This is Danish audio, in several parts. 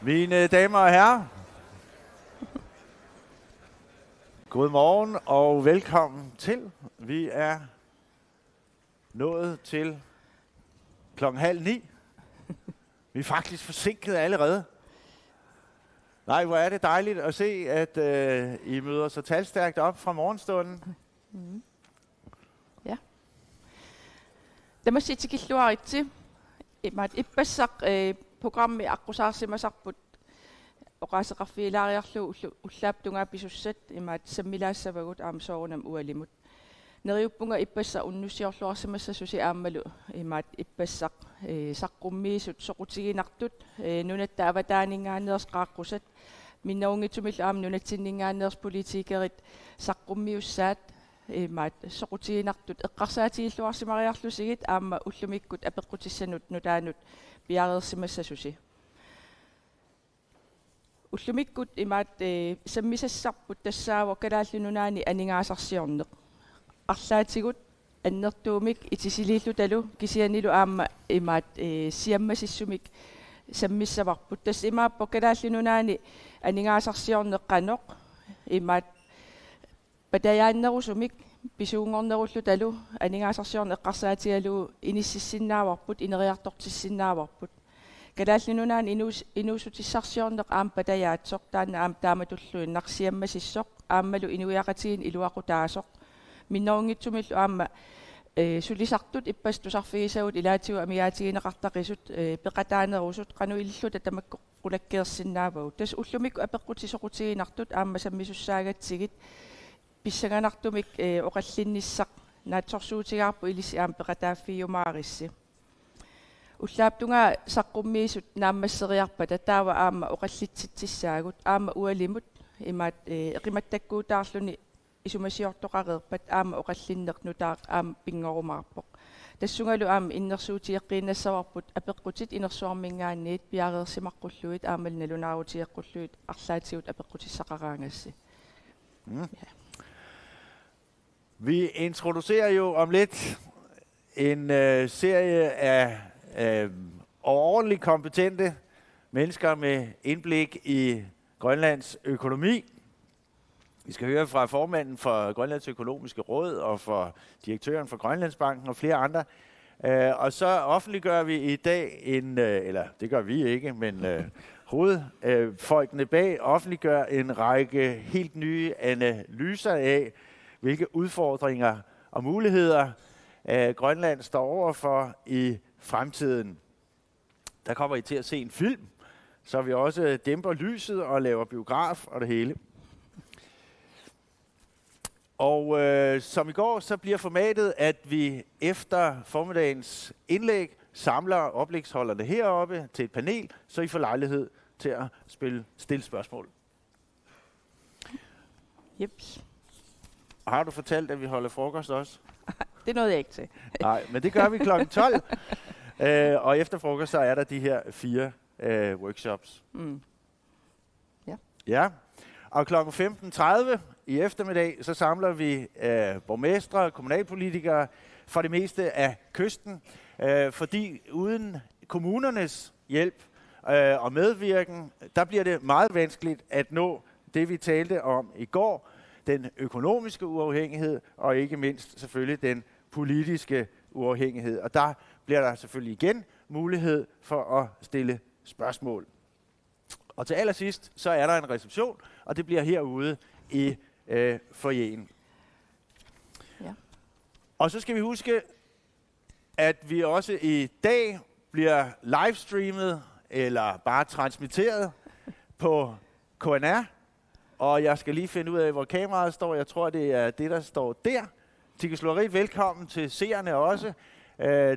Mine damer og herrer, god morgen og velkommen til. Vi er nået til 8:30. Vi er faktisk forsinket allerede. Nej, hvor er det dejligt at se, at I møder så talstærkt op fra morgenstunden. Ja. Tämä sitten killuaritsi. Imat ippassaq programmi aqusaarsimasarput oqaseqarfiilaariarlu ullaaptungaa pisussat imat sammilaassavagut aamsoorunam ualimut. Neriuppunga ippassa unnussiorluarsimassa susi aammalu imat ippassaq saqqummiisut soqutiginartut nunatta avataaningaanneers qaaqqusat minnaungitumillu aam nunatsinningaanneers politiikerit saqqummiussaat imat soqutiginartut eqqarsaatiilluarsimariarlusigit aamma ullumikkut apeqqutissannut nutaanut piareersimassa susi. Ullumikkut imat sammisassarput tassaavo kalaallununaani aningaasarsiorneq. Arlaatigut annertuumik itisiliillu talu kisianilu aamma imat siammasissumik sammissavarput tas imaappo kalaallununaani aningaasarsiorneqqanoq imat patayaannerusumik pisuungornerullu talu aningaasarsiorne eqqarsaatigalu inississinnavarput ineriartortissinavarput kalaallununaani inuusutissarsiorneq aam patayaatsok taanna aam taamatulluin narsiammasissoq aammalu inuiaqatigin iluaqutaasoq minnaungitsumillu aamma sulisartut ippastusarfigisagut ilaatigu amigaatigineqartaqisut peqataanerusut qanu illuta tamakko qulakkeersinnaavagut tas ullumikku apeqqutisoqutiginartut aamma sammisussaagatigit pissanganartumik oqallinnissaq naatsorsuutigaarpu ilissi aam peqataaffiumaarissi ullaaptungaa saqqummiisut naammasseriarpa tataava aamma oqallitsitsissaagut aamma ualimut imaat eqimattakkuutaarluni isumasiortoqareerpat aamma oqallinneq nutaaq aam pingorumaarpoq tassungalu aam innersuutigeqqiinnassavarput apeqqutit inersuarmingaanniit piareersimaqqulluit aamal nalunaaruutigeqqulluit arlaatigut apeqqutissaqaraangassi. Vi introducerer jo om lidt en serie af overordentligt kompetente mennesker med indblik i Grønlands økonomi. Vi skal høre fra formanden for Grønlands Økonomiske Råd og fra direktøren for Grønlandsbanken og flere andre. Og så offentliggør vi i dag eller det gør vi ikke, men hovedfolkene bag offentliggør en række helt nye analyser af, hvilke udfordringer og muligheder Grønland står overfor i fremtiden. Der kommer I til at se en film, så vi også dæmper lyset og laver biograf og det hele. Og som i går, så bliver formatet, at vi efter formiddagens indlæg samler oplægsholderne heroppe til et panel, så I får lejlighed til at stille spørgsmål. Jeps. Har du fortalt, at vi holder frokost også? Det nåede jeg ikke til. Nej, men det gør vi kl. 12. Og efter frokost, så er der de her 4 workshops. Ja. Ja. Og kl. 15:30 i eftermiddag, så samler vi borgmestre, kommunalpolitikere for det meste af kysten. Fordi uden kommunernes hjælp og medvirken, der bliver det meget vanskeligt at nå det, vi talte om i går. Den økonomiske uafhængighed og ikke mindst selvfølgelig den politiske uafhængighed. Og der bliver der selvfølgelig igen mulighed for at stille spørgsmål. Og til allersidst, så er der en reception, og det bliver herude i foyeren. Ja. Og så skal vi huske, at vi også i dag bliver livestreamet, eller bare transmitteret på KNR. Og jeg skal lige finde ud af, hvor kameraet står. Jeg tror, det er det, der står der. Tikkeslåeri, velkommen til seerne også.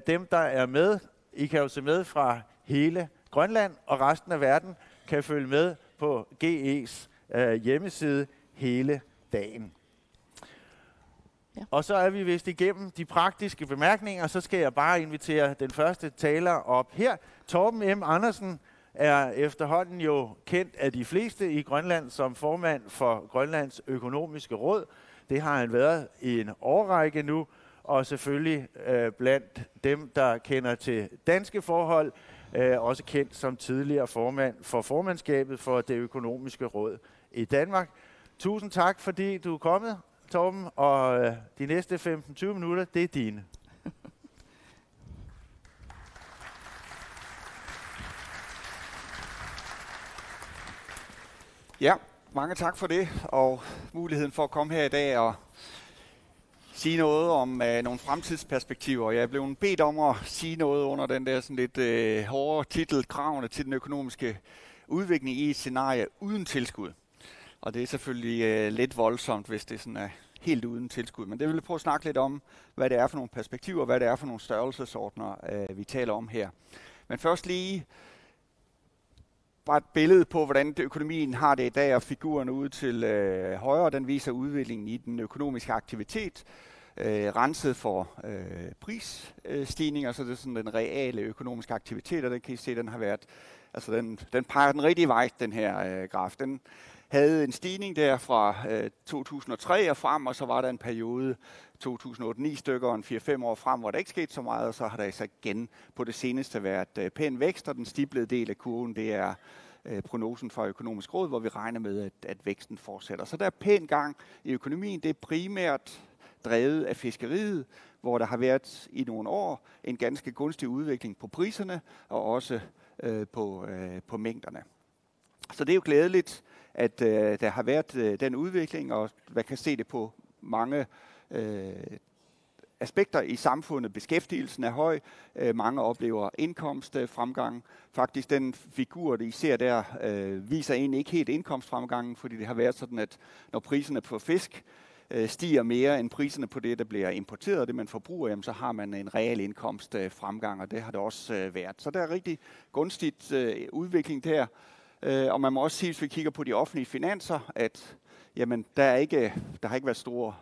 Dem, der er med, I kan jo se med fra hele Grønland, og resten af verden kan følge med på GE's hjemmeside hele dagen. Ja. Og så er vi vist igennem de praktiske bemærkninger, så skal jeg bare invitere den første taler op her. Torben M. Andersen er efterhånden jo kendt af de fleste i Grønland som formand for Grønlands Økonomiske Råd. Det har han været i en årrække nu, og selvfølgelig blandt dem, der kender til danske forhold, også kendt som tidligere formand for formandskabet for Det Økonomiske Råd i Danmark. Tusind tak, fordi du er kommet, Torben, og de næste 15-20 minutter, det er dine. Ja, mange tak for det, og muligheden for at komme her i dag og sige noget om nogle fremtidsperspektiver. Jeg er blevet bedt om at sige noget under den der sådan lidt hårde titel, kravene til den økonomiske udvikling i et scenarie uden tilskud. Og det er selvfølgelig lidt voldsomt, hvis det sådan er helt uden tilskud. Men det vil jeg prøve at snakke lidt om, hvad det er for nogle perspektiver, hvad det er for nogle størrelsesordner, vi taler om her. Men først lige bare et billede på, hvordan økonomien har det i dag, og figuren ude til højre, den viser udviklingen i den økonomiske aktivitet, renset for prisstigninger, så det er sådan den reale økonomiske aktivitet, og den kan I se, den har været, altså den peger den rigtige vej, den her graf. Den havde en stigning der fra 2003 og frem, og så var der en periode 2008-9 stykker og en 4-5 år frem, hvor der ikke skete så meget, og så har der så igen på det seneste været pæn vækst, og den stiplede del af kurven, det er prognosen fra Økonomisk Råd, hvor vi regner med, at væksten fortsætter. Så der er pæn gang i økonomien. Det er primært drevet af fiskeriet, hvor der har været i nogle år en ganske gunstig udvikling på priserne og også på mængderne. Så det er jo glædeligt, at der har været den udvikling, og man kan se det på mange aspekter i samfundet. Beskæftigelsen er høj, mange oplever indkomstfremgang. Faktisk den figur, I ser der, viser egentlig ikke helt indkomstfremgangen, fordi det har været sådan, at når priserne på fisk stiger mere end priserne på det, der bliver importeret, det man forbruger, jamen, så har man en reel indkomstfremgang, og det har det også været. Så der er rigtig gunstigt udvikling der. Og man må også sige, hvis vi kigger på de offentlige finanser, at jamen, der har ikke været store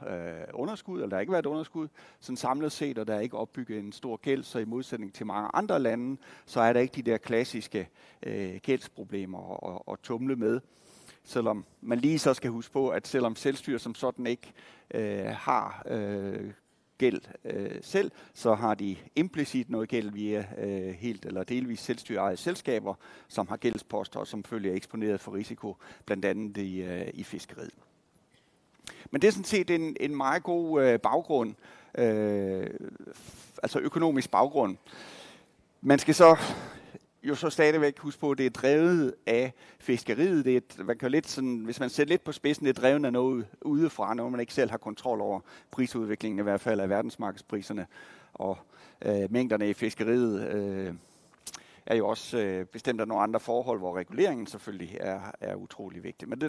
underskud, eller der har ikke været underskud, sådan samlet set, og der er ikke opbygget en stor gæld, så i modsætning til mange andre lande, så er der ikke de der klassiske gældsproblemer at tumle med. Selvom man lige så skal huske på, at selvom selvstyre som sådan ikke har gæld selv, så har de implicit noget gæld via helt eller delvis selvstyreejede selskaber, som har gældsposter og som følger eksponeret for risiko, blandt andet i fiskeriet. Men det er sådan set en meget god baggrund, altså økonomisk baggrund. Man skal så stadigvæk huske på, at det er drevet af fiskeriet. Man kan lidt sådan, hvis man sætter lidt på spidsen, det er drevet af noget udefra, når man ikke selv har kontrol over prisudviklingen, i hvert fald af verdensmarkedspriserne. Og mængderne i fiskeriet er jo også bestemt af nogle andre forhold, hvor reguleringen selvfølgelig er utrolig vigtig. Men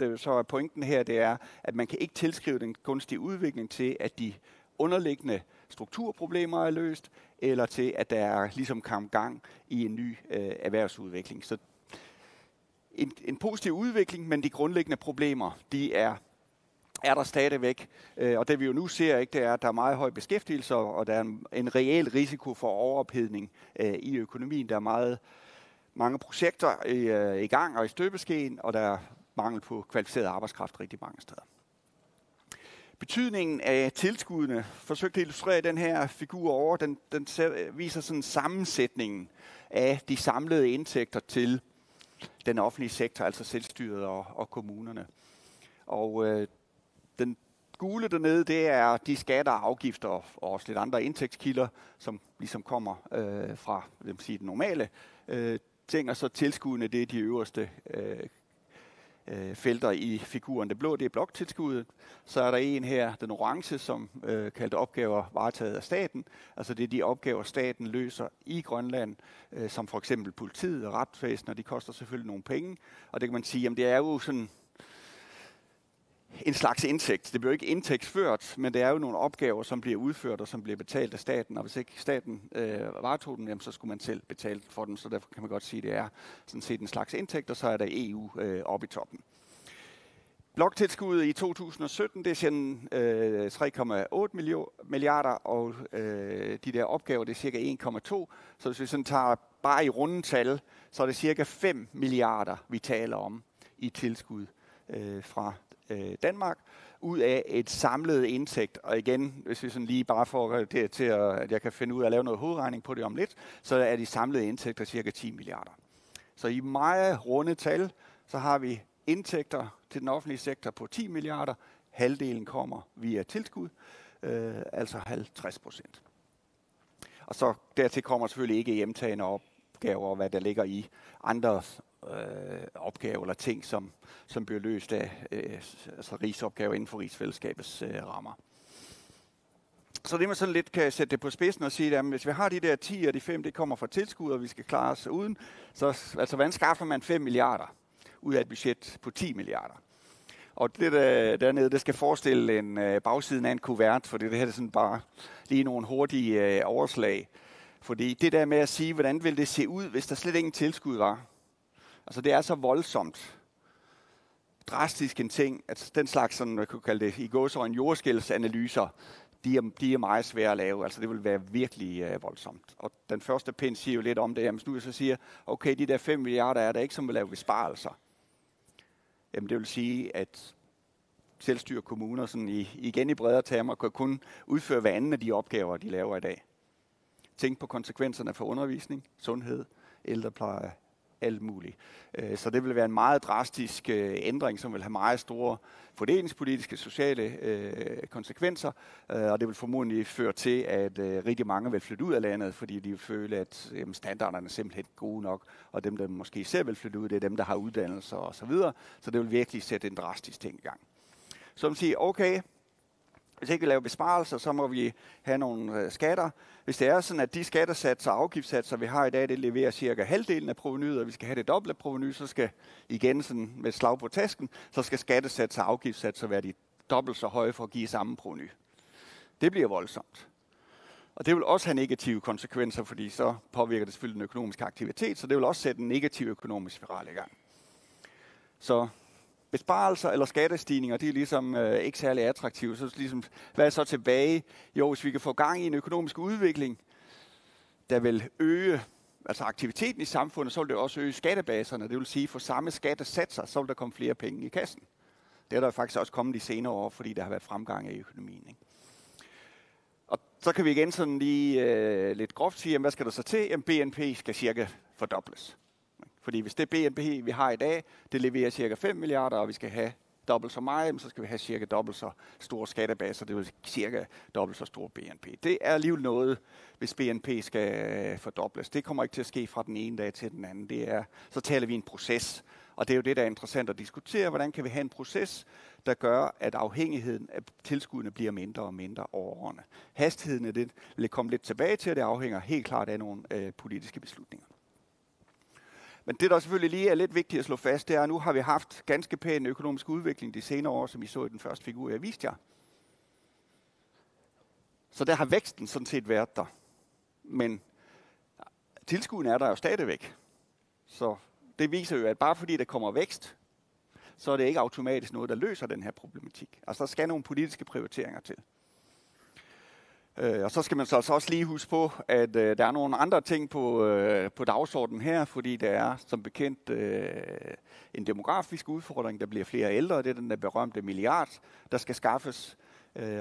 det så er pointen her, det er, at man kan ikke tilskrive den kunstige udvikling til, at de underliggende strukturproblemer er løst, eller til, at der er ligesom kom gang i en ny erhvervsudvikling. Så en positiv udvikling, men de grundlæggende problemer, de er der stadigvæk. Og det vi jo nu ser, ikke, det er, at der er meget høj beskæftigelse, og der er en reel risiko for overophedning i økonomien. Der er mange projekter i gang og i støbeskeen, og der er mangel på kvalificeret arbejdskraft rigtig mange steder. Betydningen af tilskuddene, forsøgt at illustrere den her figur over, den viser sådan sammensætningen af de samlede indtægter til den offentlige sektor, altså selvstyret og kommunerne. Og den gule dernede, det er de skatter og afgifter og også lidt andre indtægtskilder, som ligesom kommer fra den normale ting, og så tilskuddene, det er de øverste felter i figuren. Det blå, det er bloktilskuddet. Så er der en her, den orange, som kaldt opgaver varetaget af staten. Altså det er de opgaver, staten løser i Grønland, som for eksempel politiet og retsvæsenet, de koster selvfølgelig nogle penge. Og det kan man sige, jamen det er jo sådan en slags indtægt. Det bliver ikke indtægtsført, men det er jo nogle opgaver, som bliver udført og som bliver betalt af staten. Og hvis ikke staten varetog dem, jamen, så skulle man selv betale for dem. Så derfor kan man godt sige, at det er sådan set en slags indtægt, og så er der EU oppe i toppen. Bloktilskuddet i 2017, det er sådan 3,8 milliarder, og de der opgaver, det er cirka 1,2. Så hvis vi sådan tager bare i runde tal, så er det cirka 5 milliarder, vi taler om i tilskud fra Danmark, ud af et samlet indtægt. Og igen, hvis vi sådan lige bare får det til, at jeg kan finde ud af at lave noget hovedregning på det om lidt, så er de samlede indtægter cirka 10 milliarder. Så i meget runde tal, så har vi indtægter til den offentlige sektor på 10 milliarder. Halvdelen kommer via tilskud, altså 50%. Og så dertil kommer selvfølgelig ikke hjemtagende opgaver, hvad der ligger i andre opgaver eller ting, som bliver løst af altså rigsopgaver inden for rigsfællesskabets rammer. Så det man sådan lidt kan sætte det på spidsen og sige, at hvis vi har de der 10 og de 5, det kommer fra tilskud, og vi skal klare os uden, så altså, hvordan skaffer man 5 milliarder ud af et budget på 10 milliarder? Og det der dernede, det skal forestille en bagsiden af en kuvert, for det her er sådan bare lige nogle hurtige overslag. Fordi det der med at sige, hvordan vil det se ud, hvis der slet ingen tilskud var? Altså det er så voldsomt drastisk en ting, at den slags, sådan, man kunne kalde det i gåseøjne jordskælvsanalyser, de er meget svære at lave. Altså det vil være virkelig voldsomt. Og den første pind siger jo lidt om det, jamen nu jeg så siger, okay, de der 5 milliarder er der ikke, som vil lave besparelser. Jamen det vil sige, at selvstyre kommuner sådan igen i bredere termer kan kun udføre hver anden af de opgaver, de laver i dag. Tænk på konsekvenserne for undervisning, sundhed, ældrepleje, alt muligt. Så det vil være en meget drastisk ændring, som vil have meget store fordelingspolitiske, sociale konsekvenser, og det vil formodentlig føre til, at rigtig mange vil flytte ud af landet, fordi de vil føle, at standarderne er simpelthen gode nok, og dem, der måske selv vil flytte ud, det er dem, der har uddannelser osv., så det vil virkelig sætte en drastisk ting i gang. Så man siger, okay, hvis ikke vi laver besparelser, så må vi have nogle skatter. Hvis det er sådan, at de skattesatser og afgiftssatser, vi har i dag, det leverer cirka halvdelen af provenyet, og vi skal have det dobbelte proveny, så skal igen sådan med et slag på tasken, så skal skattesatser og afgiftssatser være de dobbelt så høje for at give samme proveny. Det bliver voldsomt. Og det vil også have negative konsekvenser, fordi så påvirker det selvfølgelig den økonomiske aktivitet, så det vil også sætte en negativ økonomisk spiral i gang. Så besparelser eller skattestigninger, de er ligesom ikke særlig attraktive. Så ligesom, hvad er så tilbage? Jo, hvis vi kan få gang i en økonomisk udvikling, der vil øge altså aktiviteten i samfundet, så vil det også øge skattebaserne. Det vil sige, for samme skattesatser, så vil der komme flere penge i kassen. Det er der faktisk også kommet de senere år, fordi der har været fremgang i økonomien. Ikke? Og så kan vi igen sådan lige lidt groft sige, hvad skal der så til? Jamen, BNP skal cirka fordobles. Fordi hvis det BNP, vi har i dag, det leverer cirka 5 milliarder, og vi skal have dobbelt så meget, så skal vi have cirka dobbelt så store skattebaser, det vil sige cirka dobbelt så stor BNP. Det er alligevel noget, hvis BNP skal fordobles. Det kommer ikke til at ske fra den ene dag til den anden. Så taler vi en proces, og det er jo det, der er interessant at diskutere. Hvordan kan vi have en proces, der gør, at afhængigheden af tilskuddene bliver mindre og mindre over årene. Hastigheden af det vil komme lidt tilbage til, at det afhænger helt klart af nogle politiske beslutninger. Men det, der selvfølgelig lige er lidt vigtigt at slå fast, det er, at nu har vi haft ganske pæn økonomisk udvikling de senere år, som I så i den første figur, jeg viste jer. Så der har væksten sådan set været der. Men tilskuddene er der jo stadigvæk. Så det viser jo, at bare fordi der kommer vækst, så er det ikke automatisk noget, der løser den her problematik. Altså der skal nogle politiske prioriteringer til. Og så skal man så også lige huske på, at der er nogle andre ting på dagsordenen her, fordi der er som bekendt en demografisk udfordring, der bliver flere ældre, og det er den der berømte milliard, der skal skaffes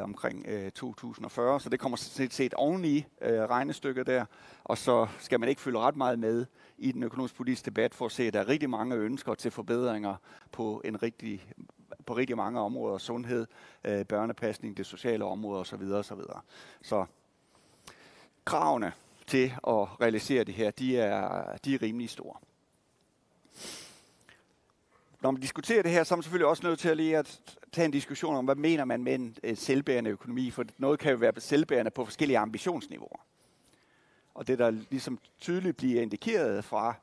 omkring 2040, så det kommer set oveni regnestykket der, og så skal man ikke følge ret meget med i den økonomisk-politiske debat for at se, at der er rigtig mange ønsker til forbedringer på rigtig mange områder, sundhed, børnepasning, det sociale område osv. osv. Så kravene til at realisere det her, de er rimelig store. Når man diskuterer det her, så er man selvfølgelig også nødt til at lige at tage en diskussion om, hvad mener man med en selvbærende økonomi, for noget kan jo være selvbærende på forskellige ambitionsniveauer. Og det, der ligesom tydeligt bliver indikeret fra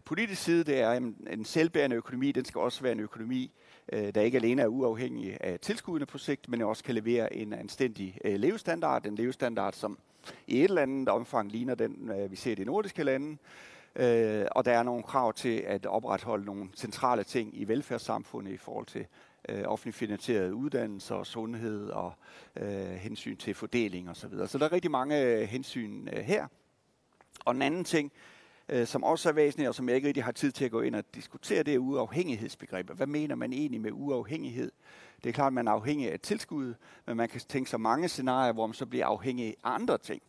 politisk side, det er, at en selvbærende økonomi, den skal også være en økonomi, der ikke alene er uafhængig af tilskuddene på sigt, men også kan levere en anstændig levestandard. En levestandard, som i et eller andet omfang ligner den, vi ser i de nordiske lande. Og der er nogle krav til at opretholde nogle centrale ting i velfærdssamfundet i forhold til offentligt finansierede uddannelser, sundhed og hensyn til fordeling osv. Så der er rigtig mange hensyn her. Og en anden ting, som også er væsentligt, og som jeg ikke rigtig har tid til at gå ind og diskutere, det er uafhængighedsbegrebet. Hvad mener man egentlig med uafhængighed? Det er klart, at man er afhængig af tilskud, men man kan tænke sig mange scenarier, hvor man så bliver afhængig af andre ting.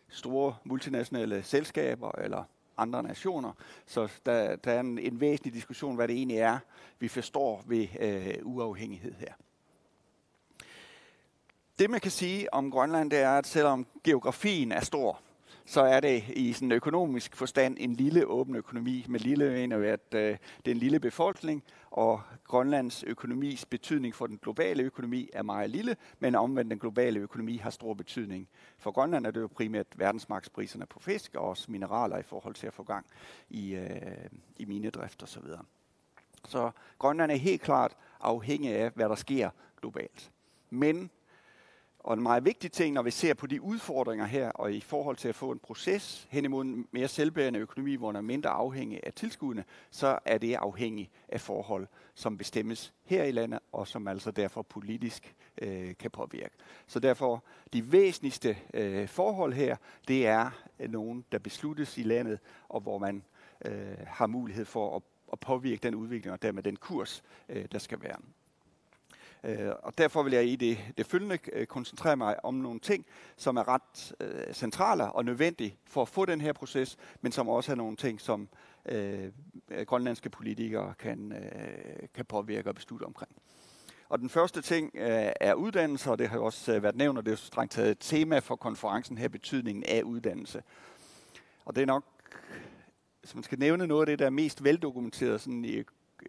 Store multinationale selskaber eller andre nationer. Så der er en væsentlig diskussion, hvad det egentlig er, vi forstår ved uafhængighed her. Det man kan sige om Grønland, det er, at selvom geografien er stor, så er det i sådan økonomisk forstand en lille åben økonomi. Med lille mener vi, at det er en lille befolkning, og Grønlands økonomis betydning for den globale økonomi er meget lille, men omvendt den globale økonomi har stor betydning. For Grønland er det jo primært verdensmarkedspriserne på fisk og også mineraler i forhold til at få gang i minedrift osv. Så Grønland er helt klart afhængig af, hvad der sker globalt. Men og en meget vigtig ting, når vi ser på de udfordringer her, og i forhold til at få en proces hen imod en mere selvbærende økonomi, hvor den er mindre afhængig af tilskuddene, så er det afhængig af forhold, som bestemmes her i landet, og som altså derfor politisk kan påvirke. Så derfor de væsentligste forhold her, det er nogen, der besluttes i landet, og hvor man har mulighed for at påvirke den udvikling, og dermed den kurs, der skal være. Og derfor vil jeg i det følgende koncentrere mig om nogle ting, som er ret centrale og nødvendige for at få den her proces, men som også er nogle ting, som grønlandske politikere kan påvirke og beslutte omkring. Og den første ting er uddannelse, og det har jo også været nævnt, og det er strengt taget et tema for konferencen her, betydningen af uddannelse. Og det er nok, hvis man skal nævne noget af det, der er mest veldokumenteret sådan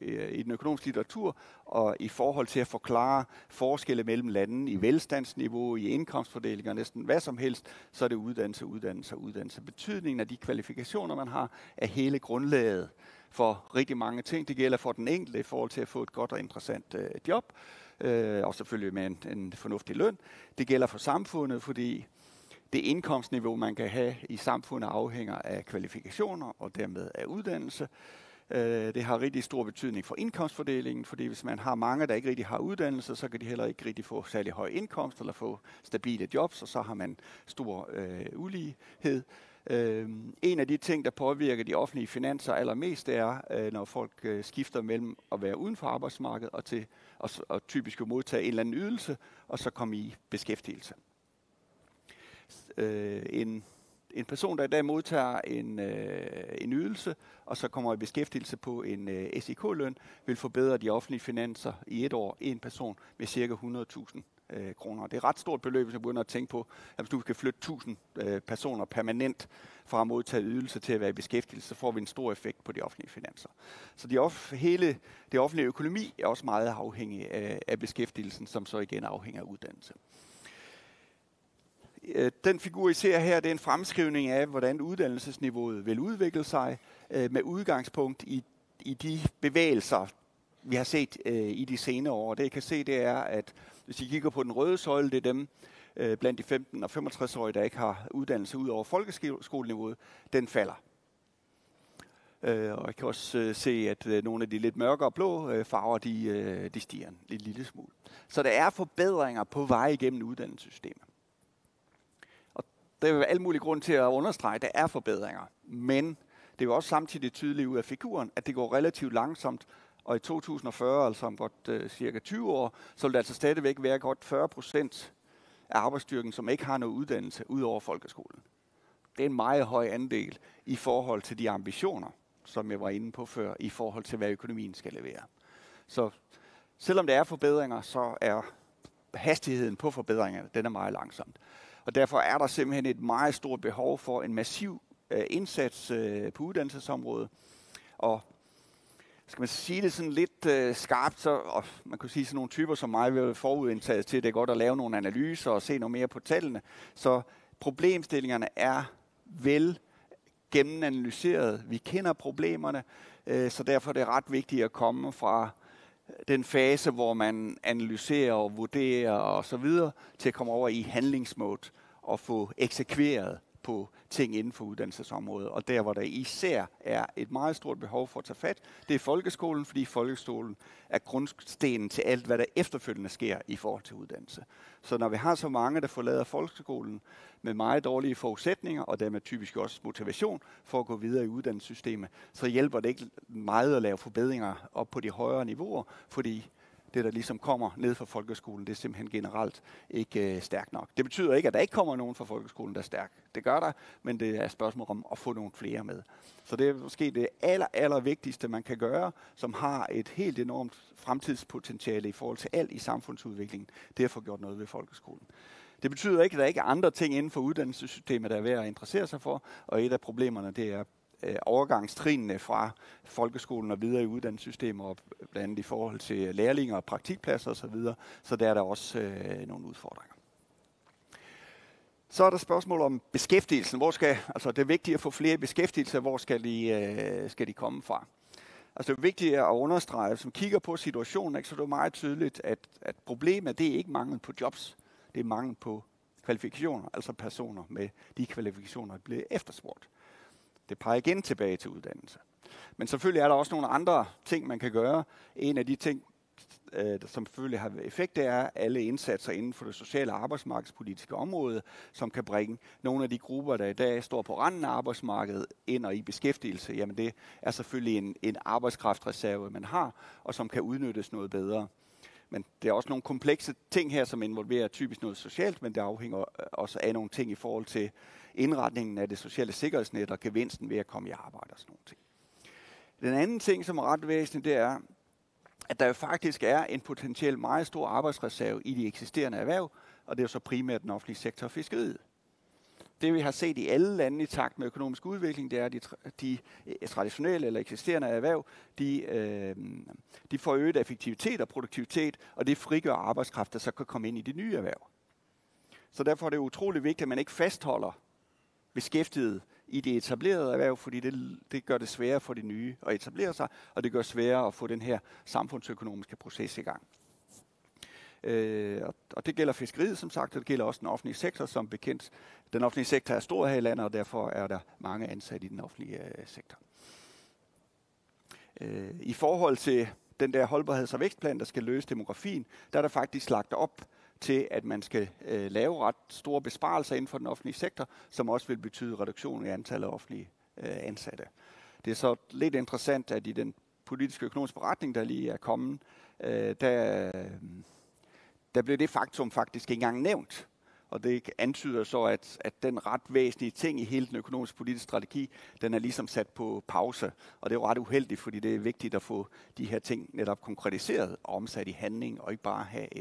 i den økonomiske litteratur, og i forhold til at forklare forskelle mellem landene i velstandsniveau, i indkomstfordeling og næsten hvad som helst, så er det uddannelse. Betydningen af de kvalifikationer, man har, er hele grundlaget for rigtig mange ting. Det gælder for den enkelte i forhold til at få et godt og interessant job, og selvfølgelig med en fornuftig løn. Det gælder for samfundet, fordi det indkomstniveau, man kan have i samfundet, afhænger af kvalifikationer og dermed af uddannelse. Det har rigtig stor betydning for indkomstfordelingen, fordi hvis man har mange, der ikke rigtig har uddannelse, så kan de heller ikke rigtig få særlig høj indkomst eller få stabile jobs, og så har man stor ulighed. En af de ting, der påvirker de offentlige finanser allermest, det er, når folk skifter mellem at være uden for arbejdsmarkedet og til og typisk at modtage en eller anden ydelse, og så komme i beskæftigelse. En person, der i dag modtager en ydelse, og så kommer i beskæftigelse på en SIK-løn, vil forbedre de offentlige finanser i et år, en person med ca. 100.000 kroner. Det er et ret stort beløb, hvis man begynder at tænke på, at hvis du kan flytte 1.000 personer permanent fra at modtage ydelse til at være i beskæftigelse, så får vi en stor effekt på de offentlige finanser. Så hele det offentlige økonomi er også meget afhængig af beskæftigelsen, som så igen afhænger af uddannelse. Den figur, I ser her, det er en fremskrivning af, hvordan uddannelsesniveauet vil udvikle sig med udgangspunkt i de bevægelser, vi har set i de senere år. Det I kan se, det er, at hvis I kigger på den røde søjle, det er dem blandt de 15- og 65-årige, der ikke har uddannelse ud over folkeskoleniveauet, den falder. Og I kan også se, at nogle af de lidt mørkere blå farver, de stiger en lille smule. Så der er forbedringer på vej igennem uddannelsessystemet. Der er jo alle mulige grunde til at understrege, at der er forbedringer. Men det er jo også samtidig tydeligt ud af figuren, at det går relativt langsomt. Og i 2040, altså om godt cirka 20 år, så vil der altså stadigvæk være godt 40% af arbejdsstyrken, som ikke har noget uddannelse ud over folkeskolen. Det er en meget høj andel i forhold til de ambitioner, som jeg var inde på før, i forhold til, hvad økonomien skal levere. Så selvom der er forbedringer, så er hastigheden på forbedringerne, den er meget langsomt. Og derfor er der simpelthen et meget stort behov for en massiv indsats på uddannelsesområdet. Og skal man sige det sådan lidt skarpt, så og man kan sige sådan nogle typer som mig vil forudindtages til, det er godt at lave nogle analyser og se noget mere på tallene. Så problemstillingerne er vel gennemanalyseret. Vi kender problemerne, så derfor er det ret vigtigt at komme fra den fase, hvor man analyserer og vurderer og så videre, til at komme over i handlingsmode og få eksekveret på ting inden for uddannelsesområdet. Og der, hvor der især er et meget stort behov for at tage fat, det er folkeskolen, fordi folkeskolen er grundstenen til alt, hvad der efterfølgende sker i forhold til uddannelse. Så når vi har så mange, der forlader folkeskolen med meget dårlige forudsætninger, og dermed typisk også motivation for at gå videre i uddannelsessystemet, så hjælper det ikke meget at lave forbedringer op på de højere niveauer, fordi det, der ligesom kommer ned fra folkeskolen, det er simpelthen generelt ikke stærkt nok. Det betyder ikke, at der ikke kommer nogen fra folkeskolen, der er stærk. Det gør der, men det er et spørgsmål om at få nogle flere med. Så det er måske det aller vigtigste, man kan gøre, som har et helt enormt fremtidspotentiale i forhold til alt i samfundsudviklingen. Det er at få gjort noget ved folkeskolen. Det betyder ikke, at der ikke er andre ting inden for uddannelsessystemet, der er værd at interessere sig for, og et af problemerne, det er overgangstrinene fra folkeskolen og videre i uddannelsessystemet, og blandt andet i forhold til lærlinger og praktikpladser osv., så der er der også nogle udfordringer. Så er der spørgsmål om beskæftigelsen. Det er vigtigt at få flere beskæftigelse, hvor skal de komme fra? Altså det er vigtigt at understrege, som kigger på situationen, ikke, så det er meget tydeligt, at problemet det er ikke mangel på jobs, det er mangel på kvalifikationer, altså personer med de kvalifikationer, der bliver efterspurgt. Det peger igen tilbage til uddannelse. Men selvfølgelig er der også nogle andre ting, man kan gøre. En af de ting, som selvfølgelig har effekt, det er alle indsatser inden for det sociale og arbejdsmarkedspolitiske område, som kan bringe nogle af de grupper, der i dag står på randen af arbejdsmarkedet, ind og i beskæftigelse. Jamen det er selvfølgelig en arbejdskraftreserve, man har, og som kan udnyttes noget bedre. Men det er også nogle komplekse ting her, som involverer typisk noget socialt, men det afhænger også af nogle ting i forhold til indretningen af det sociale sikkerhedsnet og gevinsten ved at komme i arbejde og sådan nogle ting. Den anden ting, som er ret væsentligt, det er, at der jo faktisk er en potentielt meget stor arbejdsreserve i de eksisterende erhverv, og det er jo så primært den offentlige sektor og fiskeriet. Det vi har set i alle lande i takt med økonomisk udvikling, det er, at de traditionelle eller eksisterende erhverv, de får øget effektivitet og produktivitet, og det frigør arbejdskraft, der så kan komme ind i de nye erhverv. Så derfor er det utrolig vigtigt, at man ikke fastholder beskæftiget i det etablerede erhverv, fordi det gør det sværere for de nye at etablere sig, og det gør sværere at få den her samfundsøkonomiske proces i gang. Og det gælder fiskeriet, som sagt, og det gælder også den offentlige sektor, som bekendt. Den offentlige sektor er stor her i landet, og derfor er der mange ansatte i den offentlige sektor. I forhold til den der holdbarheds- og vækstplan, der skal løse demografien, der er der faktisk lagt op til, at man skal lave ret store besparelser inden for den offentlige sektor, som også vil betyde reduktion i antallet af offentlige ansatte. Det er så lidt interessant, at i den politiske økonomiske beretning, der lige er kommet, der blev det faktum faktisk ikke engang nævnt. Og det antyder så, at den ret væsentlige ting i hele den økonomiske politiske strategi, den er ligesom sat på pause. Og det er jo ret uheldigt, fordi det er vigtigt at få de her ting netop konkretiseret og omsat i handling, og ikke bare have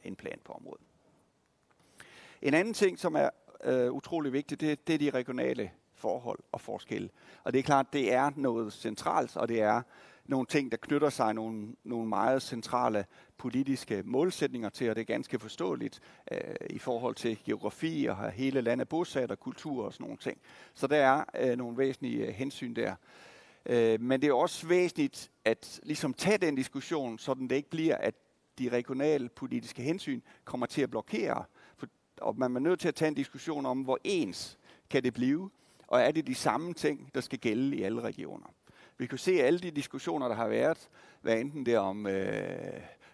en plan på området. En anden ting, som er utrolig vigtigt, det er de regionale forhold og forskelle. Og det er klart, det er noget centralt, og det er nogle ting, der knytter sig nogle meget centrale politiske målsætninger til, og det er ganske forståeligt i forhold til geografi og hele landet bosat og kultur og sådan nogle ting. Så der er nogle væsentlige hensyn der. Men det er også væsentligt at ligesom tage den diskussion, så det ikke bliver, at de regionale politiske hensyn kommer til at blokere. Og man er nødt til at tage en diskussion om, hvor ens kan det blive, og er det de samme ting, der skal gælde i alle regioner. Vi kan se alle de diskussioner, der har været, hvad enten det er om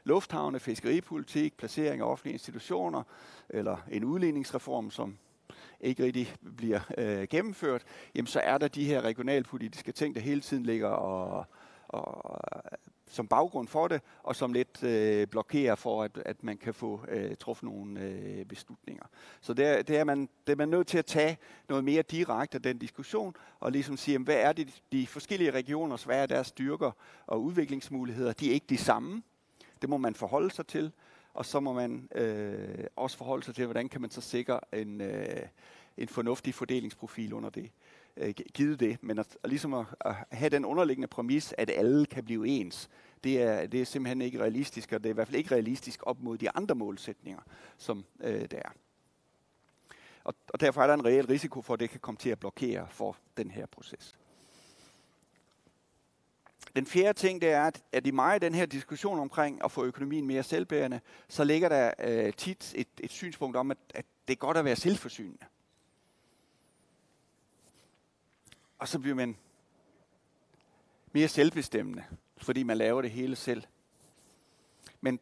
lufthavne, fiskeripolitik, placering af offentlige institutioner, eller en udligningsreform, som ikke rigtig bliver gennemført, jamen så er der de her regionalpolitiske ting, der hele tiden ligger og som baggrund for det, og som lidt blokerer for, at man kan få truffet nogle beslutninger. Så det er man nødt til at tage noget mere direkte af den diskussion, og ligesom sige, hvad er det de forskellige regioner, hvad er deres styrker og udviklingsmuligheder? De er ikke de samme. Det må man forholde sig til, og så må man også forholde sig til, hvordan kan man så sikre en fornuftig fordelingsprofil under det. Givet det, men ligesom at have den underliggende præmis, at alle kan blive ens, det er simpelthen ikke realistisk, og det er i hvert fald ikke realistisk op mod de andre målsætninger, som der er. Og derfor er der en reel risiko for, at det kan komme til at blokere for den her proces. Den fjerde ting, det er, at i meget af den her diskussion omkring at få økonomien mere selvbærende, så ligger der tit et synspunkt om, at det er godt at være selvforsynende. Og så bliver man mere selvbestemmende, fordi man laver det hele selv. Men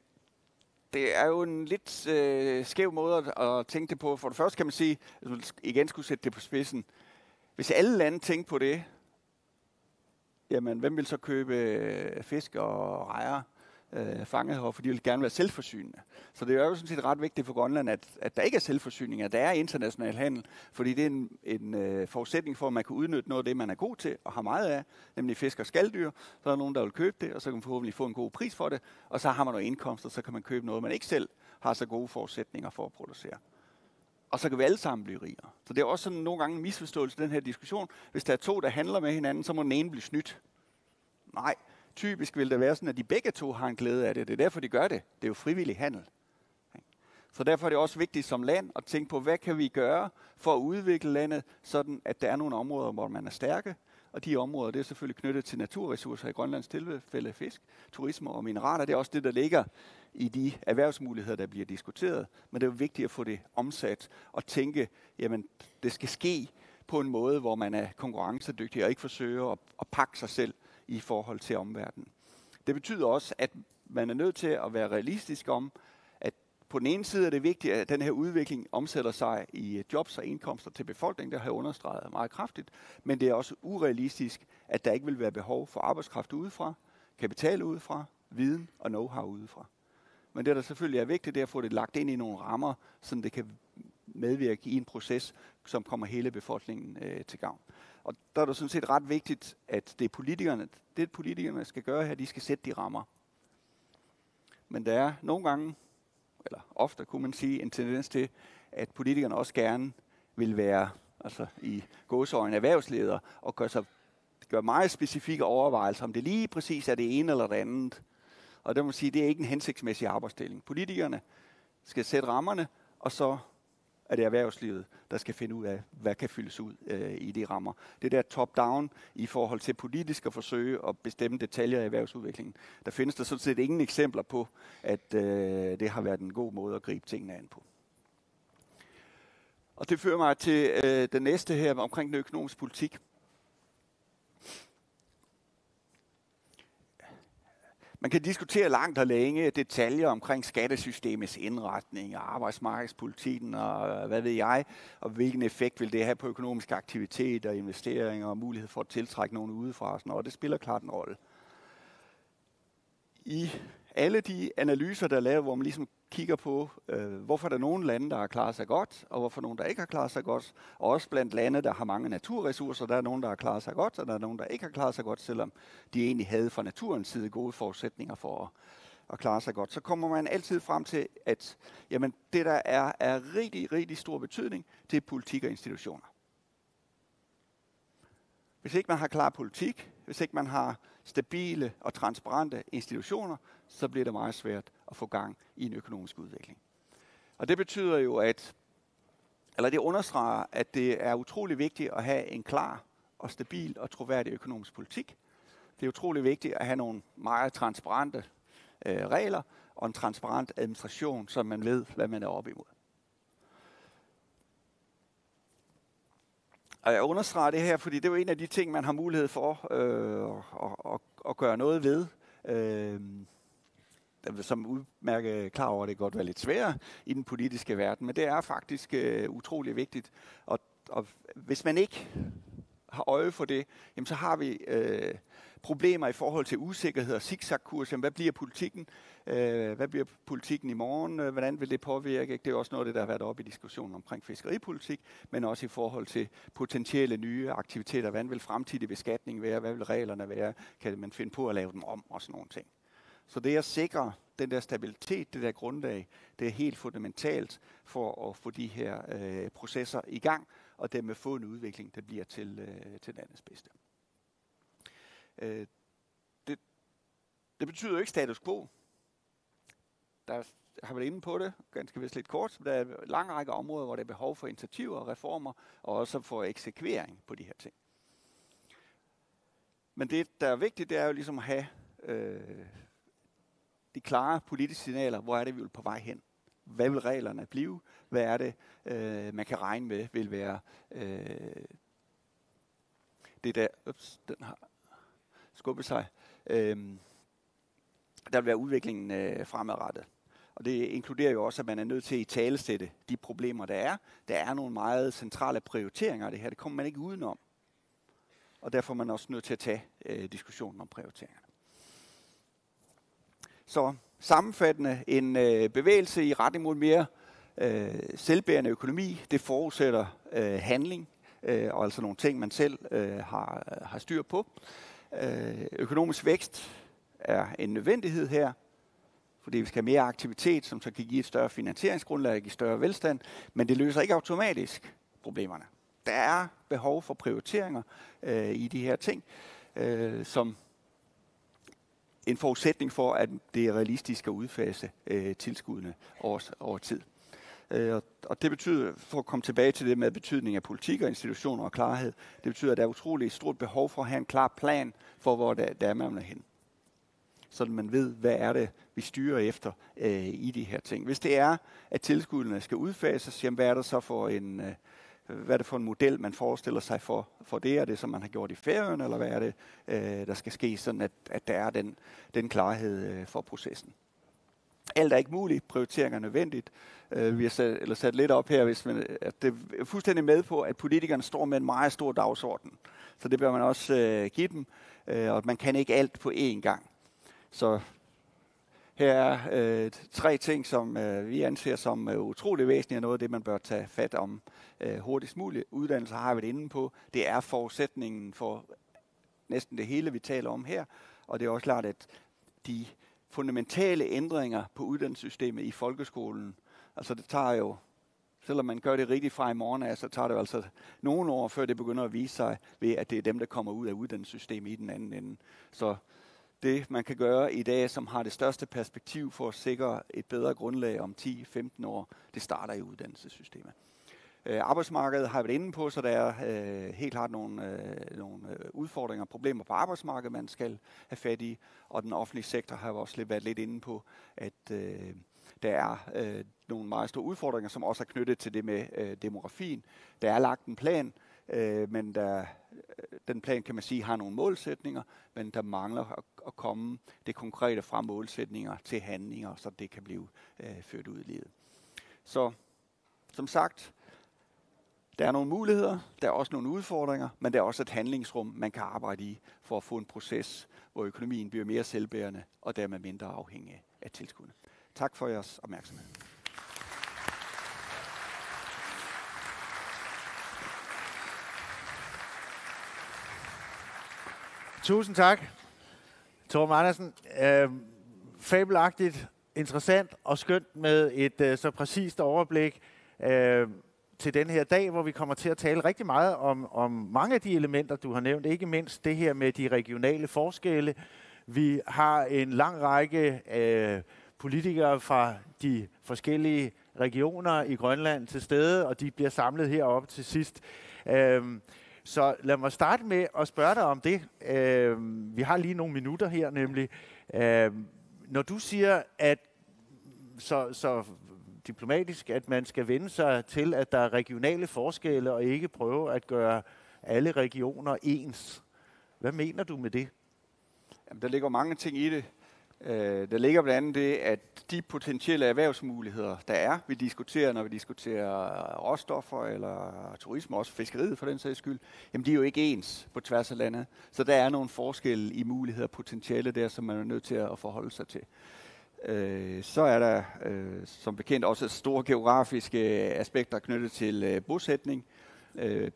det er jo en lidt skæv måde at tænke det på. For det første kan man sige, at man igen skulle sætte det på spidsen. Hvis alle lande tænker på det, jamen hvem vil så købe fisk og rejer fanget her, for de vil gerne være selvforsynende. Så det er jo sådan set ret vigtigt for Grønland, at der ikke er selvforsyning, at der er international handel, fordi det er en forudsætning for, at man kan udnytte noget af det, man er god til og har meget af, nemlig fisk og skaldyr. Så er der nogen, der vil købe det, og så kan man forhåbentlig få en god pris for det, og så har man noget indkomst, og så kan man købe noget, man ikke selv har så gode forudsætninger for at producere. Og så kan vi alle sammen blive rigere. Så det er også sådan nogle gange en misforståelse i den her diskussion. Hvis der er to, der handler med hinanden, så må den ene blive snydt. Nej, typisk vil det være sådan, at de begge to har en glæde af det. Det er derfor, de gør det. Det er jo frivillig handel. Så derfor er det også vigtigt som land at tænke på, hvad kan vi gøre for at udvikle landet, sådan at der er nogle områder, hvor man er stærke. Og de områder, det er selvfølgelig knyttet til naturressourcer, i Grønlands tilfælde fisk, turisme og mineraler. Det er også det, der ligger i de erhvervsmuligheder, der bliver diskuteret. Men det er jo vigtigt at få det omsat og tænke, jamen det skal ske på en måde, hvor man er konkurrencedygtig og ikke forsøger at pakke sig selv i forhold til omverdenen. Det betyder også, at man er nødt til at være realistisk om, at på den ene side er det vigtigt, at den her udvikling omsætter sig i jobs og indkomster til befolkningen. Det har jeg understreget meget kraftigt. Men det er også urealistisk, at der ikke vil være behov for arbejdskraft udefra, kapital udefra, viden og know-how udefra. Men det, der selvfølgelig er vigtigt, det er at få det lagt ind i nogle rammer, så det kan medvirke i en proces, som kommer hele befolkningen til gavn. Og der er det sådan set ret vigtigt, at det politikerne skal gøre her, de skal sætte de rammer. Men der er nogle gange, eller ofte kunne man sige, en tendens til, at politikerne også gerne vil være i gåseøjne erhvervsledere og gøre meget specifikke overvejelser, om det lige præcis er det ene eller det andet. Og det må sige, det er ikke en hensigtsmæssig arbejdsdeling. Politikerne skal sætte rammerne, og så er det erhvervslivet, der skal finde ud af, hvad kan fyldes ud i de rammer. Det der top-down i forhold til politisk at forsøge at bestemme detaljer i erhvervsudviklingen. Der findes der sådan set ingen eksempler på, at det har været en god måde at gribe tingene an på. Og det fører mig til den næste her omkring den økonomiske politik. Man kan diskutere langt og længe detaljer omkring skattesystemets indretning og arbejdsmarkedspolitikken og hvad ved jeg, og hvilken effekt vil det have på økonomisk aktivitet og investeringer og mulighed for at tiltrække nogen udefra og sådan noget. Det spiller klart en rolle. I alle de analyser, der er lavet, hvor man ligesom kigger på, hvorfor der er nogle lande, der har klaret sig godt, og hvorfor nogle, der ikke har klaret sig godt. Og også blandt lande, der har mange naturressourcer, der er nogen, der har klaret sig godt, og der er nogen, der ikke har klaret sig godt, selvom de egentlig havde fra naturens side gode forudsætninger for at klare sig godt. Så kommer man altid frem til, at jamen, det, der er rigtig, rigtig stor betydning, det er politik og institutioner. Hvis ikke man har klar politik, hvis ikke man har stabile og transparente institutioner, så bliver det meget svært at få gang i en økonomisk udvikling. Og det betyder jo, det understreger, at det er utrolig vigtigt at have en klar og stabil og troværdig økonomisk politik. Det er utrolig vigtigt at have nogle meget transparente regler og en transparent administration, så man ved, hvad man er oppe imod. Og jeg understreger det her, fordi det er jo en af de ting, man har mulighed for at gøre noget ved. Som udmærket klar over, det godt være lidt sværere i den politiske verden, men det er faktisk utrolig vigtigt. Og hvis man ikke har øje for det, jamen så har vi problemer i forhold til usikkerhed og zigzagkurs. Hvad bliver politikken? Hvad bliver politikken i morgen? Hvordan vil det påvirke? Det er også noget af det, der har været oppe i diskussionen omkring fiskeripolitik, men også i forhold til potentielle nye aktiviteter. Hvordan vil fremtidig beskatning være? Hvad vil reglerne være? Kan man finde på at lave dem om? Og sådan nogle ting. Så det at sikre den der stabilitet, det der grundlag, det er helt fundamentalt for at få de her processer i gang, og dermed få en udvikling, der bliver til landets bedste. Det betyder jo ikke status quo. Der har været inde på det, ganske vist lidt kort. Der er en lang række områder, hvor der er behov for initiativer og reformer, og også for eksekvering på de her ting. Men det, der er vigtigt, det er jo ligesom at have de klare politiske signaler. Hvor er det, vi vil på vej hen? Hvad vil reglerne blive? Hvad er det, man kan regne med, vil være det der, den har skubbet sig, der vil være udviklingen fremadrettet. Og det inkluderer jo også, at man er nødt til at italesætte de problemer, der er. Der er nogle meget centrale prioriteringer af det her. Det kommer man ikke udenom. Og derfor er man også nødt til at tage diskussionen om prioriteringerne. Så sammenfattende en bevægelse i retning mod mere selvbærende økonomi. Det forudsætter handling, og altså nogle ting, man selv har styr på. Økonomisk vækst er en nødvendighed her, fordi vi skal have mere aktivitet, som så kan give et større finansieringsgrundlag, give større velstand, men det løser ikke automatisk problemerne. Der er behov for prioriteringer i de her ting, som en forudsætning for, at det er realistisk at udfase tilskuddene over tid. Og det betyder, for at komme tilbage til det med betydning af politik og institutioner og klarhed, det betyder, at der er utroligt stort behov for at have en klar plan for, hvor der er man er hen. Så man ved, hvad er det, vi styrer efter i de her ting. Hvis det er, at tilskuddene skal udfases, jamen, hvad er det så for en model, man forestiller sig for det? Er det, som man har gjort i Færøerne, eller hvad er det, der skal ske, sådan at der er den klarhed for processen? Alt er ikke muligt. Prioritering er nødvendigt. Vi har sat lidt op her, at det er fuldstændig med på, at politikerne står med en meget stor dagsorden. Så det bør man også give dem, og man kan ikke alt på én gang. Så her er 3 ting, som vi anser som utrolig væsentlige, og noget af det, man bør tage fat om hurtigst muligt. Uddannelse har vi været inde på. Det er forudsætningen for næsten det hele, vi taler om her. Og det er også klart, at de fundamentale ændringer på uddannelsessystemet i folkeskolen, altså det tager jo, selvom man gør det rigtigt fra i morgen, så tager det jo altså nogle år, før det begynder at vise sig ved, at det er dem, der kommer ud af uddannelsessystemet i den anden ende. Så det, man kan gøre i dag, som har det største perspektiv for at sikre et bedre grundlag om 10-15 år, det starter i uddannelsessystemet. Arbejdsmarkedet har jeg været inde på, så der er helt klart nogle udfordringer og problemer på arbejdsmarkedet, man skal have fat i. Og den offentlige sektor har jeg også været lidt inde på, at der er nogle meget store udfordringer, som også er knyttet til det med demografien. Der er lagt en plan, men den plan, kan man sige, har nogle målsætninger, men der mangler at komme det konkrete fra målsætninger til handlinger, så det kan blive ført ud i livet. Så som sagt, der er nogle muligheder, der er også nogle udfordringer, men der er også et handlingsrum, man kan arbejde i for at få en proces, hvor økonomien bliver mere selvbærende og dermed mindre afhængig af tilskuddene. Tak for jeres opmærksomhed. Tusind tak, Torben Andersen. Fabelagtigt, interessant og skønt med et så præcist overblik til den her dag, hvor vi kommer til at tale rigtig meget om mange af de elementer, du har nævnt. Ikke mindst det her med de regionale forskelle. Vi har en lang række politikere fra de forskellige regioner i Grønland til stede, og de bliver samlet heroppe til sidst. Så lad mig starte med at spørge dig om det. Vi har lige nogle minutter her nemlig. Når du siger, at så diplomatisk, at man skal vende sig til, at der er regionale forskelle, og ikke prøve at gøre alle regioner ens. Hvad mener du med det? Jamen, der ligger mange ting i det. Der ligger blandt andet det, at de potentielle erhvervsmuligheder, der er, vi diskuterer, når vi diskuterer råstoffer eller turisme, også fiskeriet for den sags skyld, jamen de er jo ikke ens på tværs af landet. Så der er nogle forskelle i muligheder og potentiale der, som man er nødt til at forholde sig til. Så er der som bekendt også store geografiske aspekter knyttet til bosætning,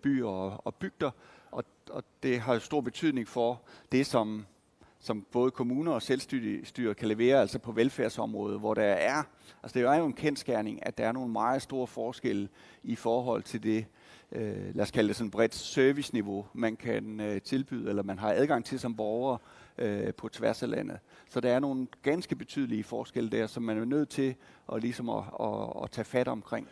byer og bygder, og det har stor betydning for det, som både kommuner og selvstyre kan levere, altså på velfærdsområdet, hvor der er, altså det er jo en kendsgerning, at der er nogle meget store forskelle i forhold til det, lad os kalde det sådan et bredt serviceniveau, man kan tilbyde, eller man har adgang til som borger på tværs af landet. Så der er nogle ganske betydelige forskelle der, som man er nødt til at tage fat omkring.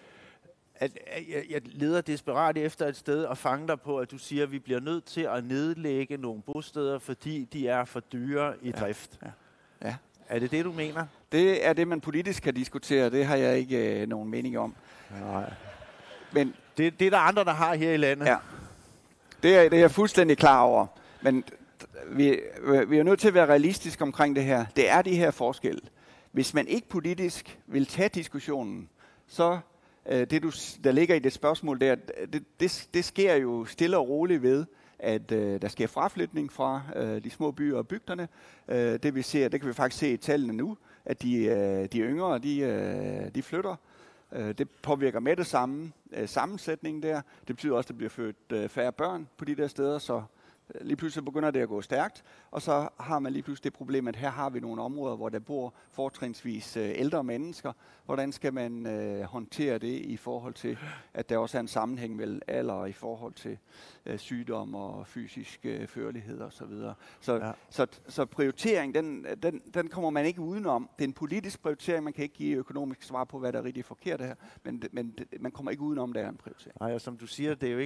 Jeg leder desperat efter et sted og fanger dig på, at du siger, at vi bliver nødt til at nedlægge nogle bosteder, fordi de er for dyre i drift. Ja. Er det det, du mener? Det er det, man politisk kan diskutere. Det har jeg ikke nogen mening om. Nej. Men det er der andre, der har her i landet. Ja. Det er jeg fuldstændig klar over. Men vi er nødt til at være realistiske omkring det her. Det er de her forskelle. Hvis man ikke politisk vil tage diskussionen, så der ligger i det spørgsmål der, det sker jo stille og roligt ved, at der sker fraflytning fra de små byer og bygderne. Det kan vi faktisk se i tallene nu, at de yngre, de flytter. Det påvirker med det samme sammensætningen der. Det betyder også, at der bliver født færre børn på de der steder, så lige pludselig begynder det at gå stærkt, og så har man lige pludselig det problem, at her har vi nogle områder, hvor der bor fortrinsvis ældre mennesker. Hvordan skal man håndtere det i forhold til, at der også er en sammenhæng mellem alder og i forhold til sygdom og fysisk førlighed og så videre. Så prioritering, den kommer man ikke udenom. Det er en politisk prioritering, man kan ikke give økonomisk svar på, hvad der er rigtig forkert her, men man kommer ikke udenom, der er en prioritering. Nej, og som du siger, der er jo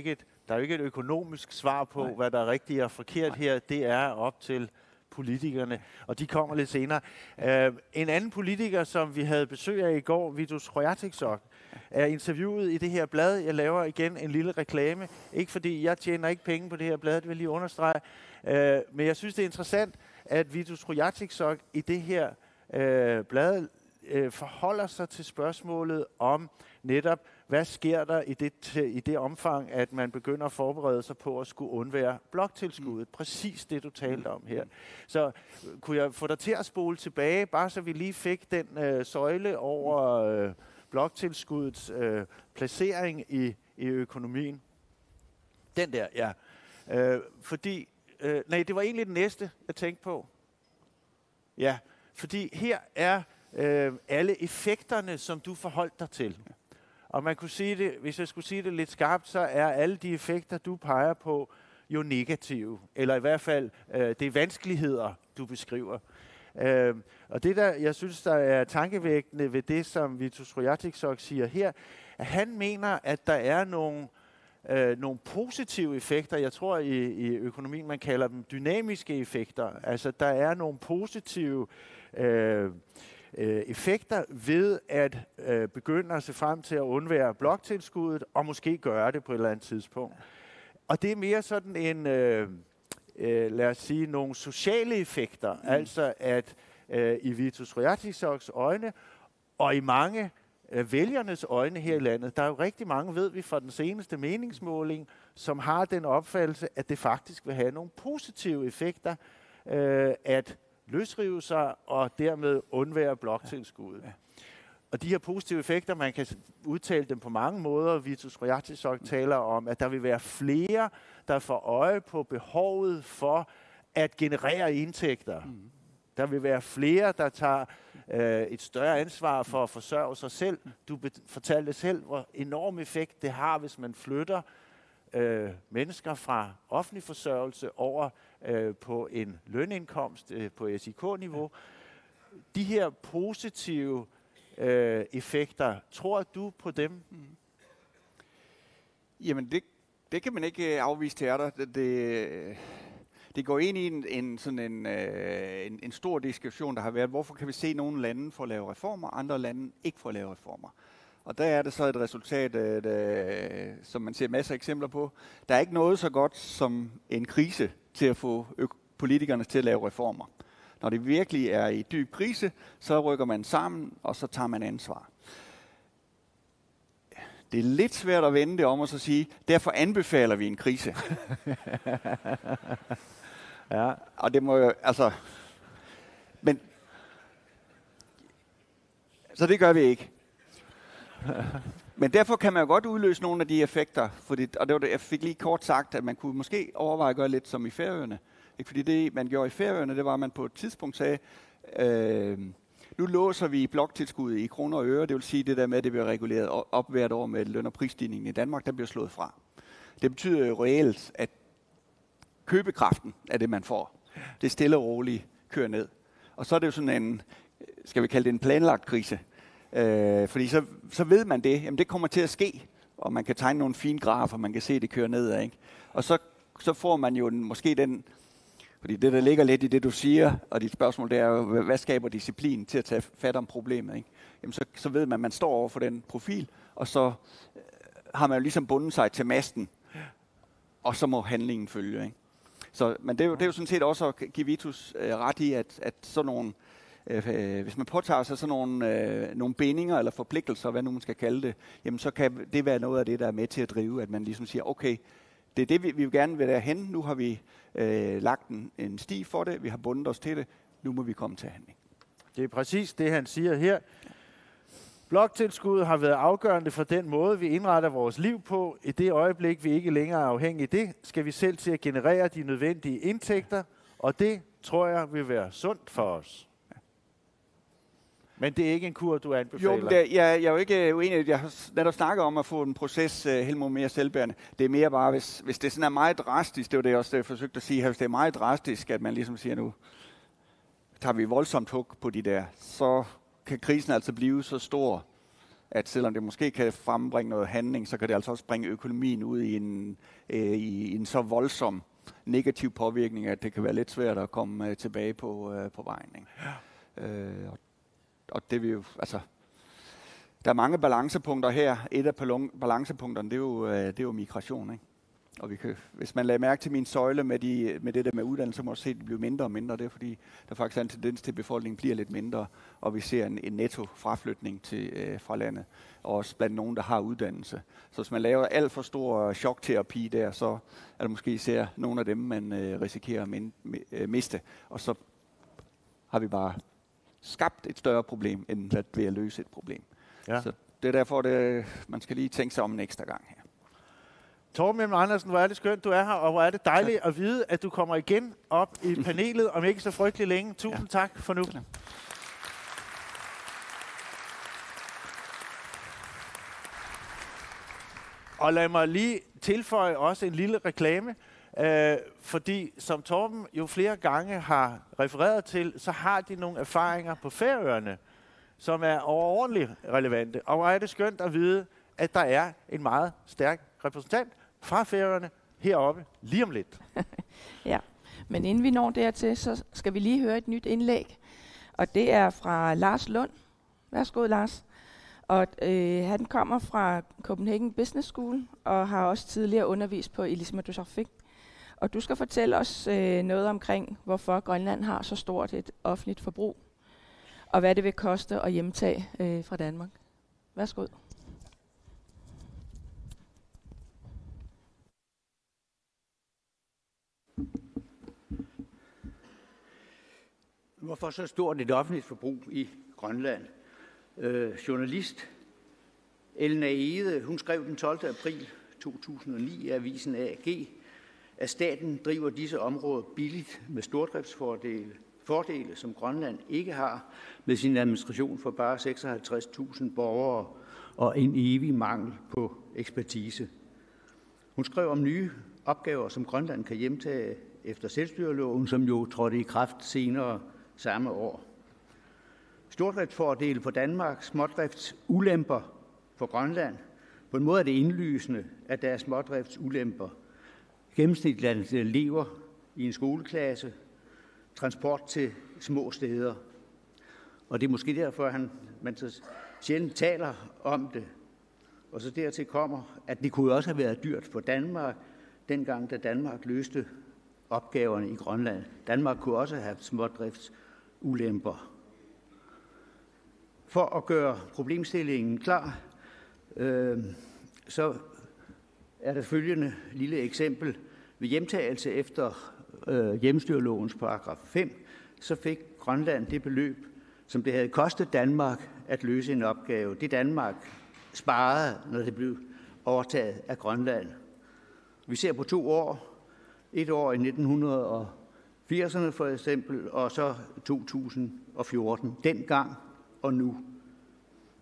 ikke et økonomisk svar på, hvad der er rigtigt og forkert her. Det er op til politikerne, og de kommer lidt senere. En anden politiker, som vi havde besøg af i går, Vitus Qujaukitsoq, er interviewet i det her blad. Jeg laver igen en lille reklame. Ikke fordi jeg tjener ikke penge på det her blad, det vil jeg lige understrege. Men jeg synes, det er interessant, at Vitus Qujaukitsoq i det her blad forholder sig til spørgsmålet om netop, hvad sker der i det omfang, at man begynder at forberede sig på at skulle undvære bloktilskuddet. Præcis det, du talte om her. Så kunne jeg få dig til at spole tilbage, bare så vi lige fik den søjle over bloktilskuddets placering i økonomien. Den der, ja. Det var egentlig den næste, jeg tænkte på. Ja, fordi her er alle effekterne, som du forholdt dig til. Og man kunne sige det, hvis jeg skulle sige det lidt skarpt, så er alle de effekter, du peger på, jo negative. Eller i hvert fald, det er vanskeligheder, du beskriver. Og det der, jeg synes, der er tankevækkende ved det, som Vitus Qujaukitsoq siger her, at han mener, at der er nogle positive effekter. Jeg tror i økonomien, man kalder dem dynamiske effekter. Altså, der er nogle positive effekter ved at begynde at se frem til at undvære bloktilskuddet, og måske gøre det på et eller andet tidspunkt. Og det er mere sådan en, lad os sige, nogle sociale effekter, altså at i Vitus Qujaukitsoqs øjne, og i mange vælgernes øjne her i landet, der er jo rigtig mange, ved vi fra den seneste meningsmåling, som har den opfattelse, at det faktisk vil have nogle positive effekter, at løsrive sig og dermed undvære bloktilskuddet. Ja. Og de her positive effekter, man kan udtale dem på mange måder. Vitus Qujaukitsoq taler om, at der vil være flere, der får øje på behovet for at generere indtægter. Der vil være flere, der tager et større ansvar for at forsørge sig selv. Du fortalte selv, hvor enorm effekt det har, hvis man flytter mennesker fra offentlig forsørgelse over på en lønindkomst på SIK-niveau. De her positive effekter, tror du på dem? Jamen, det kan man ikke afvise til dig. Det går ind i en stor diskussion, der har været, hvorfor kan vi se nogle lande få lave reformer, andre lande ikke få lave reformer. Og der er det så et resultat, som man ser masser af eksempler på. Der er ikke noget så godt som en krise til at få politikerne til at lave reformer. Når det virkelig er i dyb krise, så rykker man sammen, og så tager man ansvar. Det er lidt svært at vende det om og så sige, derfor anbefaler vi en krise. Ja. Og det må jo, men, så det gør vi ikke. Men derfor kan man jo godt udløse nogle af de effekter, og det var det, jeg fik lige kort sagt, at man kunne måske overveje at gøre lidt som i Færøerne. Ikke? Fordi det, man gjorde i Færøerne, det var, at man på et tidspunkt sagde, nu låser vi bloktilskuddet i kroner og øre, det vil sige det der med, at det bliver reguleret op hvert år med løn- og prisstigningen i Danmark, der bliver slået fra. Det betyder jo reelt, at købekraften af det, man får, det stille og roligt kører ned. Og så er det jo sådan en, skal vi kalde det en planlagt krise. Fordi så ved man det, jamen det kommer til at ske, og man kan tegne nogle fine grafer, man kan se, det kører nedad, ikke? Og så får man jo måske den, fordi det der ligger lidt i det, du siger, og dit spørgsmål, det er jo, hvad skaber disciplin til at tage fat om problemet, ikke? Jamen så ved man står over for den profil, og så har man jo ligesom bundet sig til masten, og så må handlingen følge. Ikke? Så, men det er jo sådan set også at give Vitus ret i, at sådan nogle, hvis man påtager sig sådan nogle bindinger eller forpligtelser, hvad nu man skal kalde det, jamen så kan det være noget af det, der er med til at drive, at man ligesom siger, okay, det er det, vi vil gerne vil derhen. Nu har vi lagt en sti for det, vi har bundet os til det, nu må vi komme til handling. Det er præcis det, han siger her. Bloktilskuddet har været afgørende for den måde, vi indretter vores liv på. I det øjeblik, vi ikke længere er afhængige af det, skal vi selv til at generere de nødvendige indtægter, og det tror jeg vil være sundt for os. Men det er ikke en kur, du anbefaler? Jo, jeg er jo ikke uenig. Jeg har netop snakket om at få en proces helt mere selvbærende. Det er mere bare, hvis det sådan er meget drastisk, det var det også, jeg forsøgte at sige her, hvis det er meget drastisk, at man ligesom siger, nu tager vi voldsomt hug på de der, så kan krisen altså blive så stor, at selvom det måske kan frembringe noget handling, så kan det altså også bringe økonomien ud i en så voldsom negativ påvirkning, at det kan være lidt svært at komme tilbage på vejen. Ikke? Ja. Og det vil jo, altså, der er mange balancepunkter her. Et af balancepunkterne, det er jo migration, ikke? Og hvis man lader mærke til min søjle med det der med uddannelse, så må man se, at det bliver mindre og mindre. Det er fordi, der faktisk er en tendens til, at befolkningen bliver lidt mindre, og vi ser en netto fraflytning fra landet, og også blandt nogen, der har uddannelse. Så hvis man laver alt for stor chokterapi der, så er det måske især nogle af dem, man risikerer at miste. Og så har vi bare skabt et større problem, end ved at løse et problem. Ja. Så det er derfor, man skal lige tænke sig om en ekstra gang her. Torben M. Andersen, hvor er det skønt, du er her, og hvor er det dejligt at vide, at du kommer igen op i panelet, om ikke så frygtelig længe. Tusind tak for nu. Og lad mig lige tilføje også en lille reklame, fordi som Torben jo flere gange har refereret til, så har de nogle erfaringer på Færøerne, som er overordentligt relevante. Og hvor er det skønt at vide, at der er en meget stærk repræsentant fra Færøerne heroppe lige om lidt. Ja, men inden vi når dertil, så skal vi lige høre et nyt indlæg. Og det er fra Lars Lund. Værsgo, Lars. Og han kommer fra Copenhagen Business School og har også tidligere undervist på Elisma du Sarfik. Og du skal fortælle os noget omkring, hvorfor Grønland har så stort et offentligt forbrug, og hvad det vil koste at hjemtage fra Danmark. Værsgo. Hvorfor så stort et offentligt forbrug i Grønland? Journalist Elna Ede, hun skrev den 12. april 2009 i avisen AG, at staten driver disse områder billigt med stordriftsfordele, som Grønland ikke har, med sin administration for bare 56.000 borgere og en evig mangel på ekspertise. Hun skrev om nye opgaver, som Grønland kan hjemtage efter selvstyreloven, som jo trådte i kraft senere samme år. Stordriftsfordele for Danmark, smådriftsulemper for Grønland. På en måde er det indlysende, at der er smådriftsulemper. Gennemsnitligt elever i en skoleklasse, transport til små steder. Og det er måske derfor, man så sjældent taler om det. Og så dertil kommer, at det kunne også have været dyrt for Danmark, dengang da Danmark løste opgaverne i Grønland. Danmark kunne også have smådriftsulemper. For at gøre problemstillingen klar, så er der følgende lille eksempel. Ved hjemtagelse efter hjemstyrelovens paragraf 5, så fik Grønland det beløb, som det havde kostet Danmark at løse en opgave. Det Danmark sparede, når det blev overtaget af Grønland. Vi ser på 2 år. Et år i 1980'erne for eksempel, og så 2014. Dengang og nu.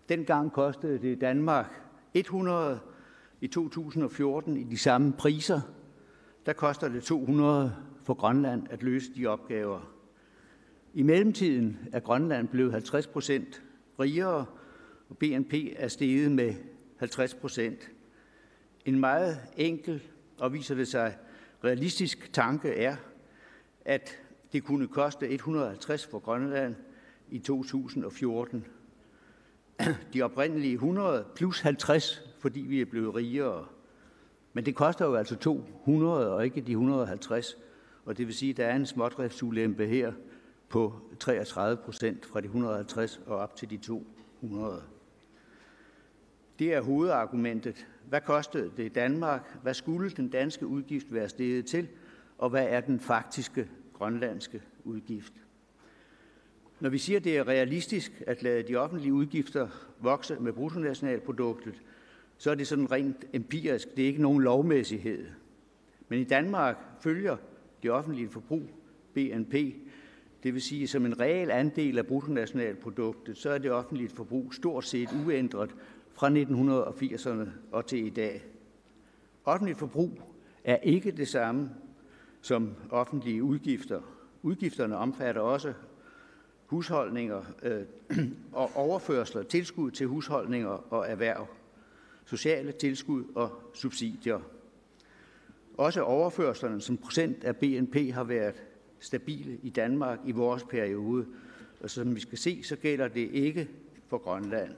Dengang kostede det Danmark 100. I 2014 i de samme priser, der koster det 200 for Grønland at løse de opgaver. I mellemtiden er Grønland blevet 50% rigere, og BNP er steget med 50%. En meget enkel, og viser det sig realistisk tanke er, at det kunne koste 150 for Grønland i 2014. De oprindelige 100 plus 50, fordi vi er blevet rigere. Men det koster jo altså 200 og ikke de 150, og det vil sige, at der er en smådriftsulempe her på 33% fra de 150 og op til de 200. Det er hovedargumentet. Hvad kostede det i Danmark? Hvad skulle den danske udgift være steget til? Og hvad er den faktiske grønlandske udgift? Når vi siger, at det er realistisk at lade de offentlige udgifter vokse med bruttonationalproduktet, så er det sådan rent empirisk. Det er ikke nogen lovmæssighed. Men i Danmark følger det offentlige forbrug, BNP, det vil sige, som en reel andel af bruttonationalproduktet, så er det offentlige forbrug stort set uændret fra 1980'erne og til i dag. Offentligt forbrug er ikke det samme som offentlige udgifter. Udgifterne omfatter også husholdninger og overførsler, tilskud til husholdninger og erhverv, sociale tilskud og subsidier. Også overførslerne som procent af BNP har været stabile i Danmark i vores periode, og som vi skal se, så gælder det ikke for Grønland.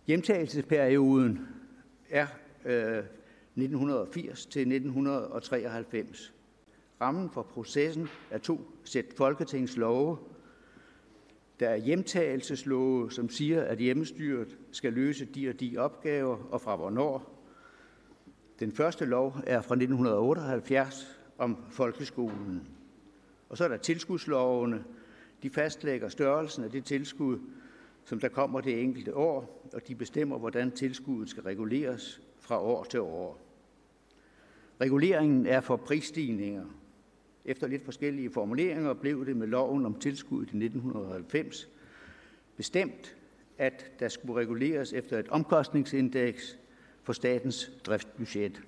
Hjemtagelsesperioden er 1980 til 1993. Rammen for processen er 2 sæt folketingslove. Der er hjemtagelseslove, som siger, at hjemmestyret skal løse de og de opgaver, og fra hvornår. Den første lov er fra 1978 om folkeskolen. Og så er der tilskudslovene. De fastlægger størrelsen af det tilskud, som der kommer det enkelte år, og de bestemmer, hvordan tilskuddet skal reguleres fra år til år. Reguleringen er for prisstigninger. Efter lidt forskellige formuleringer blev det med loven om tilskuddet i 1990 bestemt, at der skulle reguleres efter et omkostningsindeks for statens driftsbudget.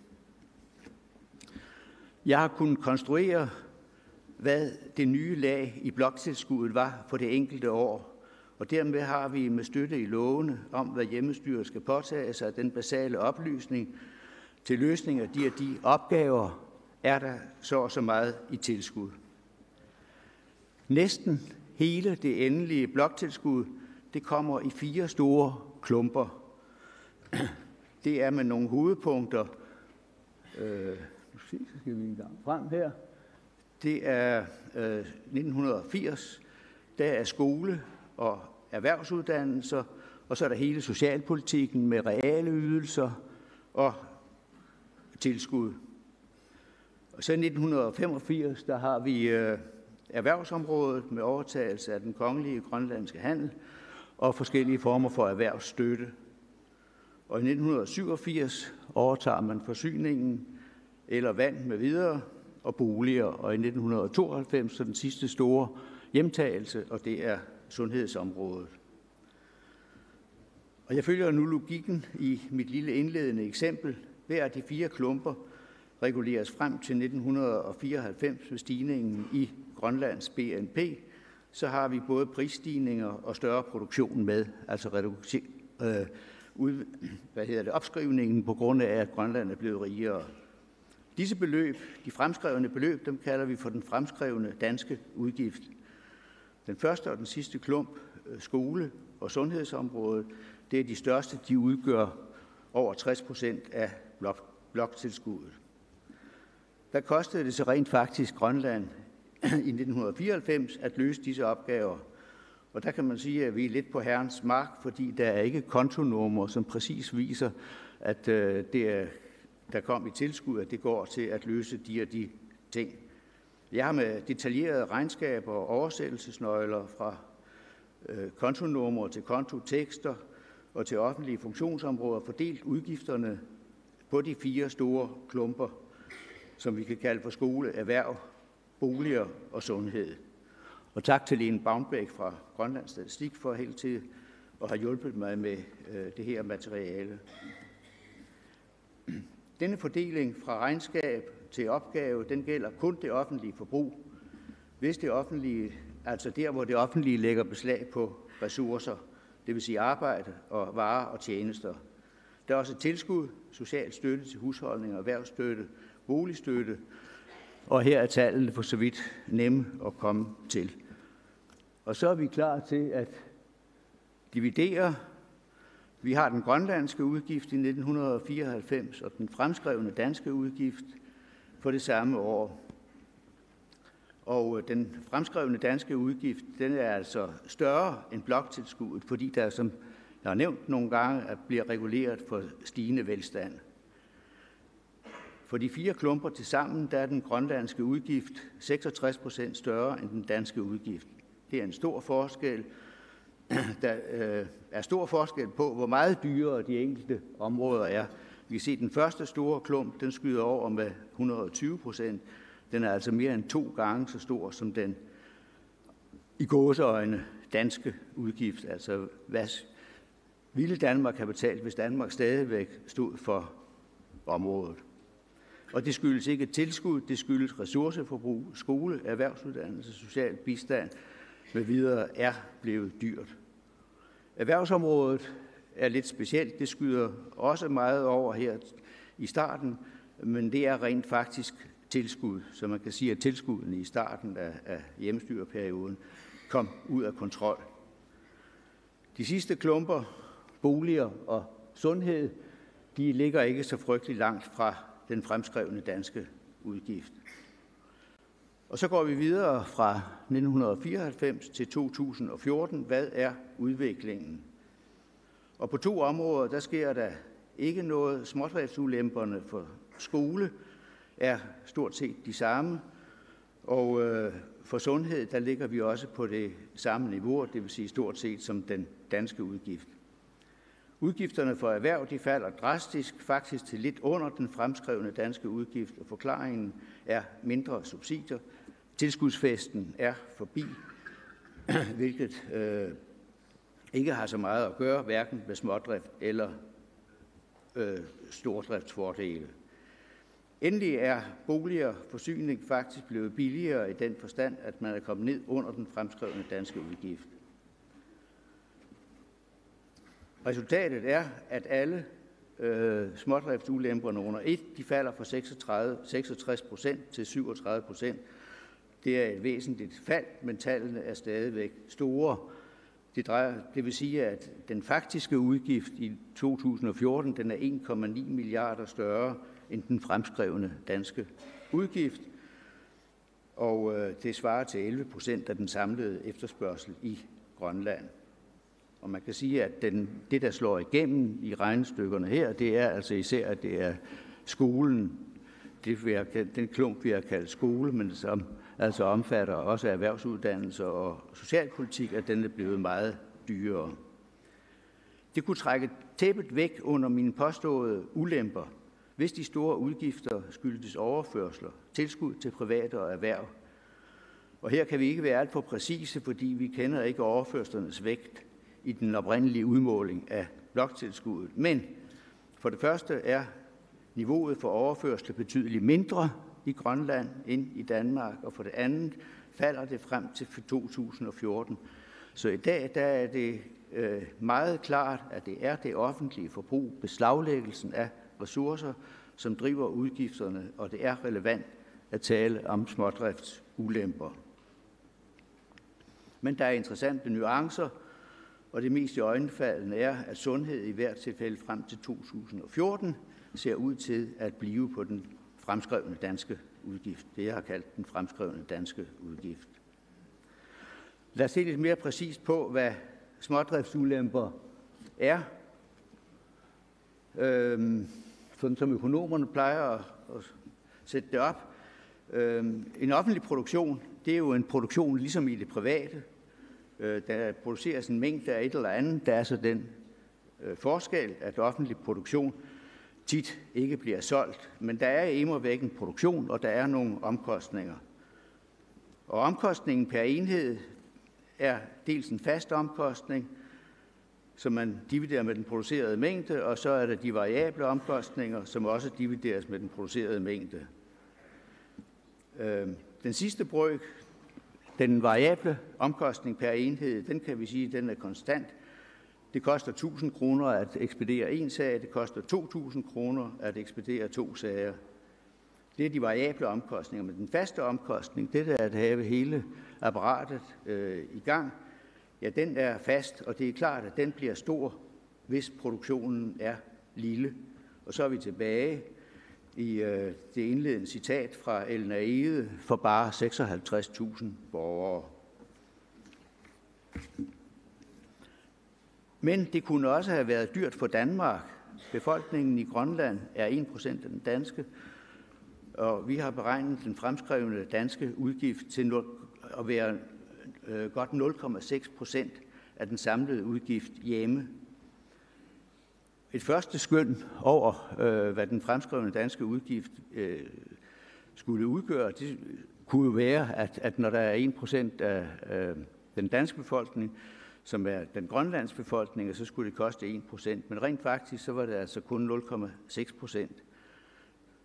Jeg har kunnet konstruere, hvad det nye lag i bloktilskuddet var for det enkelte år, og dermed har vi med støtte i lovene om, hvad hjemmestyret skal påtage sig af den basale oplysning til løsning af de og de opgaver, er der så og så meget i tilskud. Næsten hele det endelige bloktilskud, det kommer i 4 store klumper. Det er med nogle hovedpunkter. Så skal vi en gang frem her. Det er 1980. Der er skole og erhvervsuddannelser, og så er der hele socialpolitikken med reale ydelser og tilskud. Og så i 1985, der har vi erhvervsområdet med overtagelse af den kongelige grønlandske handel og forskellige former for erhvervsstøtte. Og i 1987 overtager man forsyningen eller vand med videre og boliger, og i 1992 så den sidste store hjemtagelse, og det er sundhedsområdet. Og jeg følger nu logikken i mit lille indledende eksempel. Hver af de 4 klumper reguleres frem til 1994 ved stigningen i Grønlands BNP, så har vi både prisstigninger og større produktion med, altså opskrivningen på grund af, at Grønland er blevet rigere. Disse beløb, de fremskrevne beløb, dem kalder vi for den fremskrevne danske udgift. Den første og den sidste klump, skole- og sundhedsområdet, det er de største, de udgør over 60% af bloktilskuddet. Hvad kostede det så rent faktisk Grønland i 1994 at løse disse opgaver? Og der kan man sige, at vi er lidt på herrens mark, fordi der er ikke kontonummer, som præcis viser, at der kom i tilskud, at det går til at løse de og de ting. Jeg har med detaljerede regnskaber og oversættelsesnøgler fra kontonumre til kontotekster og til offentlige funktionsområder fordelt udgifterne på de 4 store klumper, som vi kan kalde for skole, erhverv, boliger og sundhed. Og tak til Lene Baunbæk fra Grønlands Statistik for helt til at have hjulpet mig med det her materiale. Denne fordeling fra regnskab til opgave, den gælder kun det offentlige forbrug. Hvis det offentlige, altså der, hvor det offentlige lægger beslag på ressourcer, det vil sige arbejde og varer og tjenester. Der er også tilskud, social støtte til husholdninger, erhvervsstøtte, boligstøtte, og her er tallene for så vidt nemme at komme til. Og så er vi klar til at dividere Vi har den grønlandske udgift i 1994 og den fremskrevne danske udgift for det samme år. Og den fremskrevne danske udgift, den er altså større end bloktilskuddet, fordi der, som jeg har nævnt nogle gange, bliver reguleret for stigende velstand. For de 4 klumper til sammen, der er den grønlandske udgift 66% større end den danske udgift. Det er en stor forskel. Der er stor forskel på, hvor meget dyrere de enkelte områder er. Vi kan se, at den første store klump, den skyder over med 120%. Den er altså mere end 2 gange så stor som den i gåseøjne danske udgift. Altså, hvad ville Danmark have betalt, hvis Danmark stadigvæk stod for området? Og det skyldes ikke tilskud, det skyldes ressourceforbrug, skole, erhvervsuddannelse, social bistand med videre er blevet dyrt. Erhvervsområdet er lidt specielt, det skyder også meget over her i starten, men det er rent faktisk tilskud, så man kan sige, at tilskuddene i starten af hjemmestyreperioden kom ud af kontrol. De sidste klumper, boliger og sundhed, de ligger ikke så frygtelig langt fra den fremskrevne danske udgift. Og så går vi videre fra 1994 til 2014. Hvad er udviklingen? Og på 2 områder, der sker der ikke noget. Smådriftsulemperne for skole er stort set de samme, og for sundhed, der ligger vi også på det samme niveau, det vil sige stort set som den danske udgift. Udgifterne for erhverv, de falder drastisk, faktisk til lidt under den fremskrevne danske udgift, og forklaringen er mindre subsidier. Tilskudsfesten er forbi, hvilket ikke har så meget at gøre, hverken med smådrift eller stordriftsfordele. Endelig er boliger forsyning faktisk blevet billigere i den forstand, at man er kommet ned under den fremskrevne danske udgift. Resultatet er, at alle smådriftsulemperne under 1, de falder fra 66% til 37%. Det er et væsentligt fald, men tallene er stadigvæk store. Det vil sige, at den faktiske udgift i 2014, den er 1,9 milliarder større end den fremskrevne danske udgift, og det svarer til 11% af den samlede efterspørgsel i Grønland. Og man kan sige, at det, der slår igennem i regnestykkerne her, det er altså især, at det er skolen, den klump, vi har kaldt skole, men som altså omfatter også erhvervsuddannelser og socialpolitik, at den er blevet meget dyrere. Det kunne trække tæppet væk under mine påståede ulemper, hvis de store udgifter skyldtes overførsler, tilskud til private og erhverv. Og her kan vi ikke være alt for præcise, fordi vi kender ikke overførslernes vægt i den oprindelige udmåling af bloktilskuddet. Men for det første er niveauet for overførsler betydeligt mindre i Grønland end i Danmark, og for det andet falder det frem til 2014. Så i dag der er det meget klart, at det er det offentlige forbrug, beslaglæggelsen af ressourcer, som driver udgifterne, og det er relevant at tale om smådriftsulemper. Men der er interessante nuancer, og det mest iøjnefaldende er, at sundhed i hvert tilfælde frem til 2014 ser ud til at blive på den fremskrevne danske udgift. Det jeg har kaldt den fremskrevne danske udgift. Lad os se lidt mere præcist på, hvad smådriftsulemper er. Sådan som økonomerne plejer at sætte det op. En offentlig produktion, det er jo en produktion ligesom i det private. Der produceres en mængde af et eller andet. Der er så den forskel, at offentlig produktion tit ikke bliver solgt. Men der er immervæk en produktion, og der er nogle omkostninger. Og omkostningen per enhed er dels en fast omkostning, som man dividerer med den producerede mængde, og så er der de variable omkostninger, som også divideres med den producerede mængde. Den sidste brøk, den variable omkostning per enhed, den kan vi sige, den er konstant. Det koster 1.000 kroner at ekspedere en sag, det koster 2.000 kroner at ekspedere 2 sager. Det er de variable omkostninger, men den faste omkostning, det der at have hele apparatet i gang, ja, den er fast, og det er klart, at den bliver stor, hvis produktionen er lille. Og så er vi tilbage i det indledende citat fra Ellen Egede for bare 56.000 borgere. Men det kunne også have været dyrt for Danmark. Befolkningen i Grønland er 1% af den danske, og vi har beregnet den fremskrevne danske udgift til at være godt 0,6% af den samlede udgift hjemme. Et første skøn over, hvad den fremskrevne danske udgift skulle udgøre, det kunne jo være, at når der er 1% af den danske befolkning, som er den grønlandske befolkning, så skulle det koste 1%. Men rent faktisk, så var det altså kun 0,6%.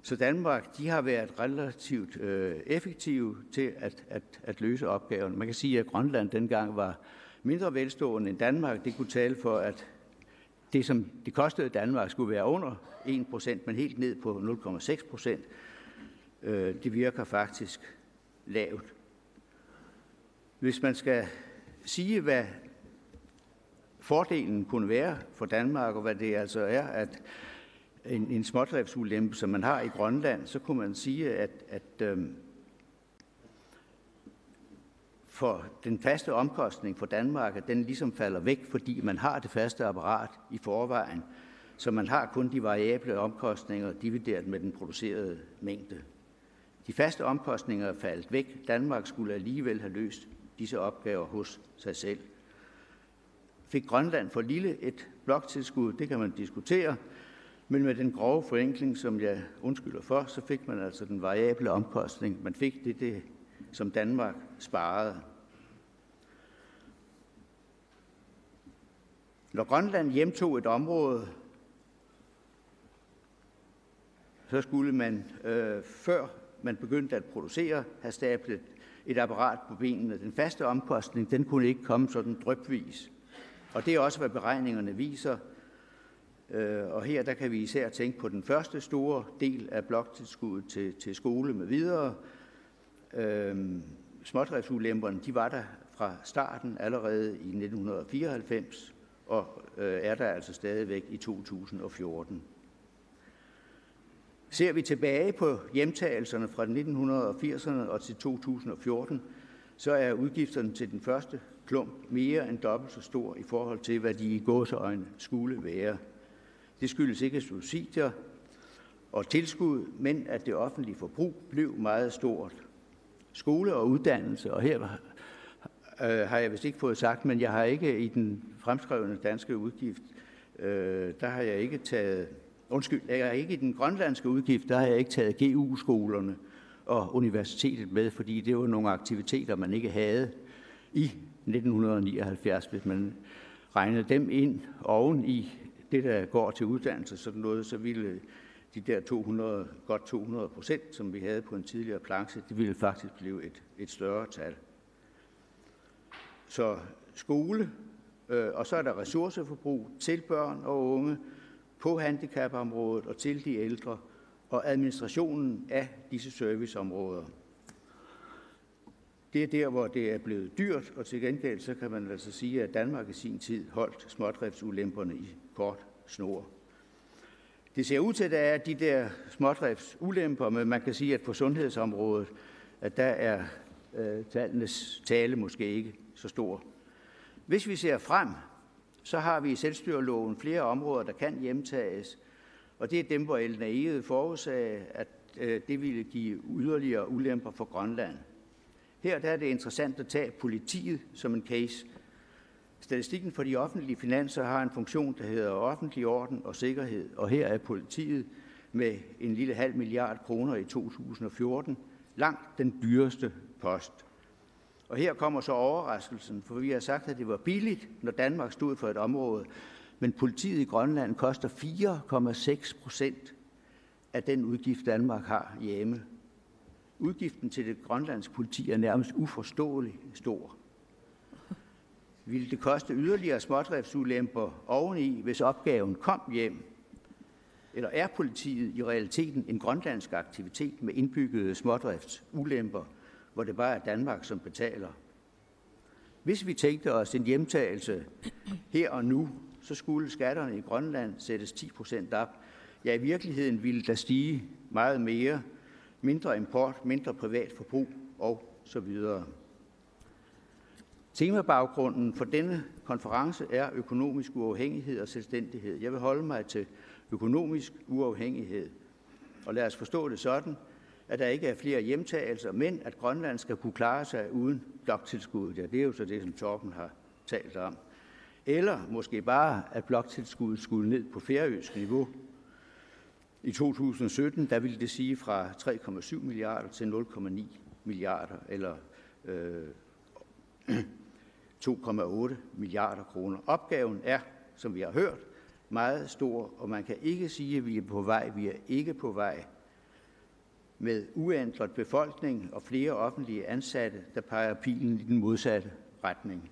Så Danmark, de har været relativt effektive til at løse opgaverne. Man kan sige, at Grønland dengang var mindre velstående end Danmark. Det kunne tale for, at det, som det kostede Danmark, skulle være under 1%, men helt ned på 0,6%. Det virker faktisk lavt. Hvis man skal sige, hvad fordelen kunne være for Danmark, og hvad det altså er, at en smådriftsulempe, som man har i Grønland, så kunne man sige, at for den faste omkostning for Danmark, at den ligesom falder væk, fordi man har det faste apparat i forvejen, så man har kun de variable omkostninger divideret med den producerede mængde. De faste omkostninger er faldet væk. Danmark skulle alligevel have løst disse opgaver hos sig selv. Fik Grønland for lille et bloktilskud, det kan man diskutere, men med den grove forenkling, som jeg undskylder for, så fik man altså den variable omkostning. Man fik det som Danmark sparede. Når Grønland hjemtog et område, så skulle man, før man begyndte at producere, have stablet et apparat på benene. Den faste omkostning, den kunne ikke komme sådan drypvis. Og det er også, hvad beregningerne viser. Og her der kan vi især tænke på den første store del af bloktilskuddet til skole med videre. Smådriftsulemperne, de var der fra starten allerede i 1994, og er der altså stadigvæk i 2014. Ser vi tilbage på hjemtagelserne fra 1980'erne og til 2014, så er udgifterne til den første klump mere end dobbelt så stor i forhold til, hvad de i gåseøjne skulle være. Det skyldes ikke subsidier og tilskud, men at det offentlige forbrug blev meget stort. Skole og uddannelse, og her har jeg vist ikke fået sagt, men jeg har ikke i den fremskrevne danske udgift, der har jeg ikke taget, jeg har ikke i den grønlandske udgift, der har jeg ikke taget GU-skolerne og universitetet med, fordi det var nogle aktiviteter, man ikke havde i 1979, hvis man regnede dem ind oven i det, der går til uddannelse, sådan noget, så ville de der 200%, som vi havde på en tidligere planche, det ville faktisk blive et større tal. Så skole, og så er der ressourceforbrug til børn og unge på handicapområdet og til de ældre, og administrationen af disse serviceområder. Det er der, hvor det er blevet dyrt, og til gengæld så kan man altså sige, at Danmark i sin tid holdt smådriftsulemperne i kort snor. Det ser ud til, at der er de der smådriftsulemper, men man kan sige, at på sundhedsområdet, at der er tallenes tale måske ikke så stor. Hvis vi ser frem, så har vi i selvstyreloven flere områder, der kan hjemtages, og det er dem, hvor Ellen Egede forudsagde, at det ville give yderligere ulemper for Grønland. Her der er det interessant at tage politiet som en case. Statistikken for de offentlige finanser har en funktion, der hedder offentlig orden og sikkerhed, og her er politiet med en lille 0,5 milliard kroner i 2014 langt den dyreste post. Og her kommer så overraskelsen, for vi har sagt, at det var billigt, når Danmark stod for et område, men politiet i Grønland koster 4,6% af den udgift, Danmark har hjemme. Udgiften til det grønlandske politi er nærmest uforståeligt stor. Ville det koste yderligere smådriftsulemper oveni, hvis opgaven kom hjem? Eller er politiet i realiteten en grønlandsk aktivitet med indbyggede smådriftsulemper, hvor det bare er Danmark, som betaler? Hvis vi tænkte os en hjemtagelse her og nu, så skulle skatterne i Grønland sættes 10% op. Ja, i virkeligheden ville der stige meget mere. Mindre import, mindre privat forbrug og så videre. Temabaggrunden for denne konference er økonomisk uafhængighed og selvstændighed. Jeg vil holde mig til økonomisk uafhængighed. Og lad os forstå det sådan, at der ikke er flere hjemtagelser, men at Grønland skal kunne klare sig uden bloktilskuddet. Ja, det er jo så det, som Torben har talt om. Eller måske bare, at bloktilskuddet skulle ned på færøsk niveau. I 2017, der ville det sige fra 3,7 milliarder til 0,9 milliarder, eller 2,8 milliarder kroner. Opgaven er, som vi har hørt, meget stor, og man kan ikke sige, at vi er på vej. Vi er ikke på vej. Med uændret befolkning og flere offentlige ansatte, der peger pilen i den modsatte retning.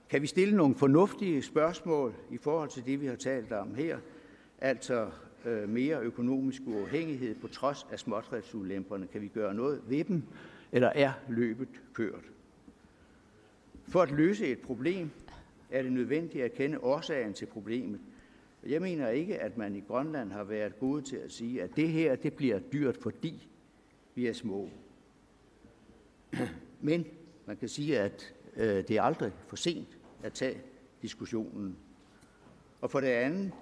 Kan vi stille nogle fornuftige spørgsmål i forhold til det, vi har talt om her? Altså mere økonomisk uafhængighed på trods af smådriftsulemperne. Kan vi gøre noget ved dem, eller er løbet kørt? For at løse et problem er det nødvendigt at kende årsagen til problemet. Jeg mener ikke, at man i Grønland har været gode til at sige, at det her det bliver dyrt, fordi vi er små. Men man kan sige, at det er aldrig for sent at tage diskussionen. Og for det andet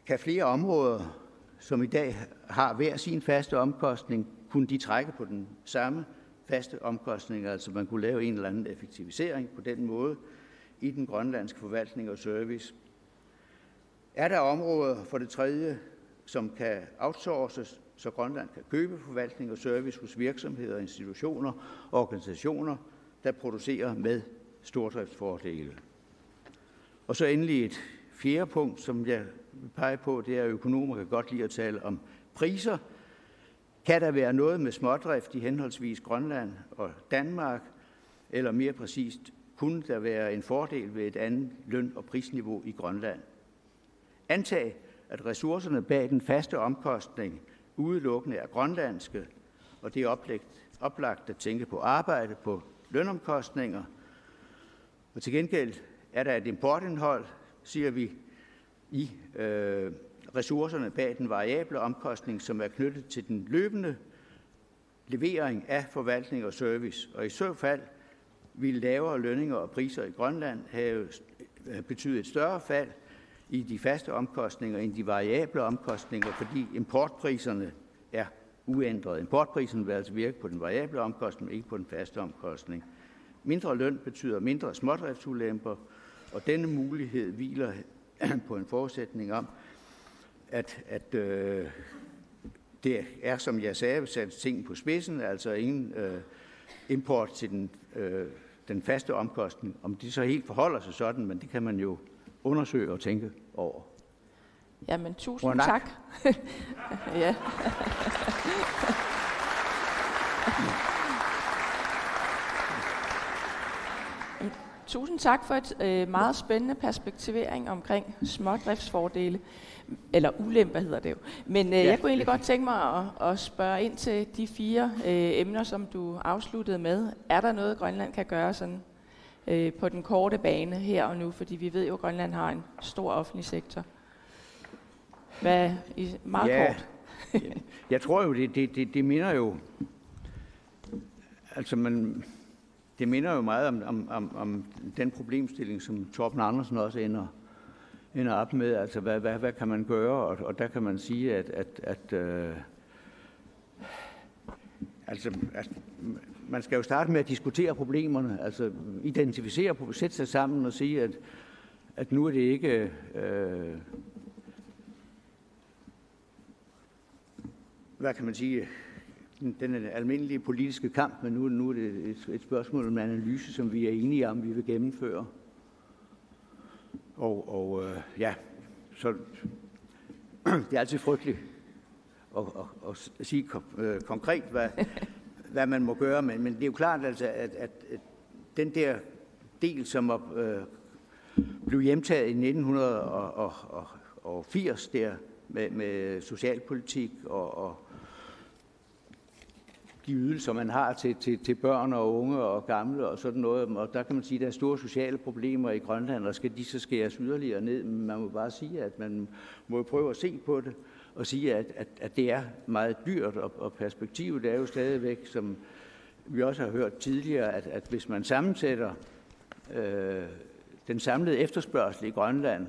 kan flere områder, som i dag har hver sin faste omkostning, kunne de trække på den samme faste omkostning, altså man kunne lave en eller anden effektivisering på den måde i den grønlandske forvaltning og service. Er der områder for det tredje, som kan outsources, så Grønland kan købe forvaltning og service hos virksomheder, institutioner og organisationer, der producerer med stordriftsfordele. Og så endelig et fjerde punkt, som jeg vil pege på, det er, at økonomer kan godt lide at tale om priser. Kan der være noget med smådrift i henholdsvis Grønland og Danmark, eller mere præcist, kunne der være en fordel ved et andet løn- og prisniveau i Grønland? Antag, at ressourcerne bag den faste omkostning udelukkende er grønlandske, og det er oplagt at tænke på arbejde, på lønomkostninger. Og til gengæld er der et importindhold, siger vi, i ressourcerne bag den variable omkostning, som er knyttet til den løbende levering af forvaltning og service. Og i så fald ville lavere lønninger og priser i Grønland have betydet et større fald i de faste omkostninger end de variable omkostninger, fordi importpriserne er uændrede. Importprisen vil altså virke på den variable omkostning, ikke på den faste omkostning. Mindre løn betyder mindre smådriftsulemper, og denne mulighed hviler på en forudsætning om, at det er, som jeg sagde, sat ting på spidsen, altså ingen import til den faste omkostning. Om det så helt forholder sig sådan, men det kan man jo undersøge og tænke over. Jamen, tusind tak. Ja. Tusind tak for et meget spændende perspektivering omkring smådriftsfordele, eller ulemper hedder det jo. Men jeg kunne egentlig godt tænke mig at spørge ind til de 4 emner, som du afsluttede med. Er der noget, Grønland kan gøre sådan på den korte bane her og nu? Fordi vi ved jo, at Grønland har en stor offentlig sektor. Hvad meget kort? Jeg tror jo, det minder jo... Altså, det minder jo meget om den problemstilling, som Torben Andersen også ender op med. Altså, hvad kan man gøre? Og der kan man sige, at man skal jo starte med at diskutere problemerne, altså identificere, sætte sig sammen og sige, at nu er det ikke... hvad kan man sige... den almindelige politiske kamp, men nu er det et spørgsmål om analyse, som vi er enige om, vi vil gennemføre. Så det er altid frygteligt at sige konkret, hvad man må gøre, men det er jo klart, altså, at den der del, som blev hjemtaget i 1980 der med socialpolitik og de ydelser, man har til børn og unge og gamle og sådan noget. Og der kan man sige, at der er store sociale problemer i Grønland, og skal de så skæres yderligere ned. Men man må bare sige, at man må prøve at se på det og sige, at det er meget dyrt, og perspektivet er jo stadigvæk, som vi også har hørt tidligere, at hvis man sammensætter den samlede efterspørgsel i Grønland,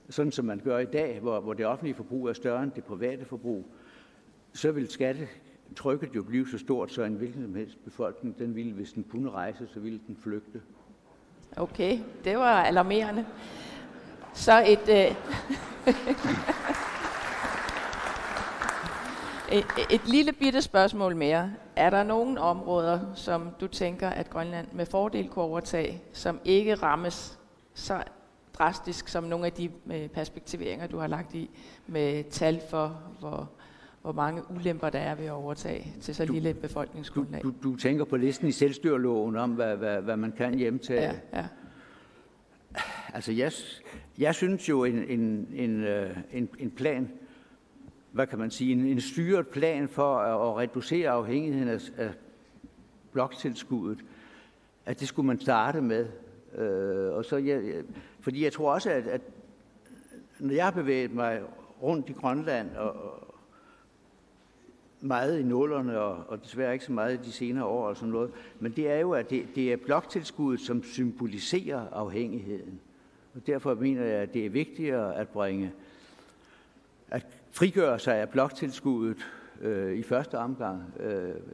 sådan som man gør i dag, hvor det offentlige forbrug er større end det private forbrug, så vil skattetrykket jo blive så stort, så en hvilken som helst befolkning, den ville, hvis den kunne rejse, så ville den flygte. Okay, det var alarmerende. Så et lille bitte spørgsmål mere. Er der nogle områder, som du tænker, at Grønland med fordel kunne overtage, som ikke rammes så drastisk som nogle af de perspektiveringer, du har lagt i, med tal for, hvor mange ulemper der er ved at overtage til så lille et befolkningsgrundlag? Du tænker på listen i selvstyreloven om, hvad man kan hjemtage? Ja. Altså, jeg synes jo, en plan, hvad kan man sige, en styret plan for at reducere afhængigheden af bloktilskuddet, at det skulle man starte med. Og så fordi jeg tror også, at når jeg har bevæget mig rundt i Grønland, og meget i nullerne, og desværre ikke så meget i de senere år og sådan noget, men det er jo, at det er bloktilskuddet, som symboliserer afhængigheden. Og derfor mener jeg, at det er vigtigere at frigøre sig af bloktilskuddet i første omgang,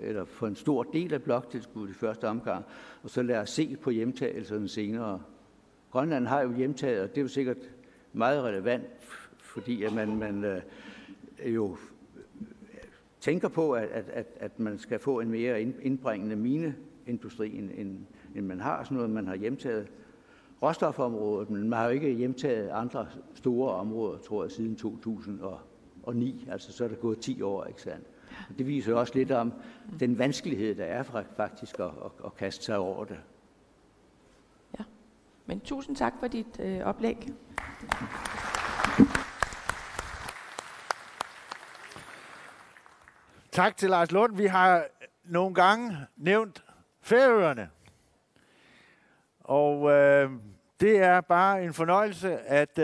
eller for en stor del af bloktilskuddet i første omgang, og så lad os se på hjemtagelserne senere. Grønland har jo hjemtaget, og det er jo sikkert meget relevant, fordi at man jo tænker på, at man skal få en mere indbringende mineindustri, end man har. Sådan noget, man har hjemtaget råstofområdet, men man har jo ikke hjemtaget andre store områder, tror jeg, siden 2009. Altså så er der gået 10 år, ikke sandt? Og det viser også lidt om den vanskelighed, der er faktisk at kaste sig over det. Ja, men tusind tak for dit oplæg. Tak til Lars Lund. Vi har nogle gange nævnt Færøerne. Og det er bare en fornøjelse, at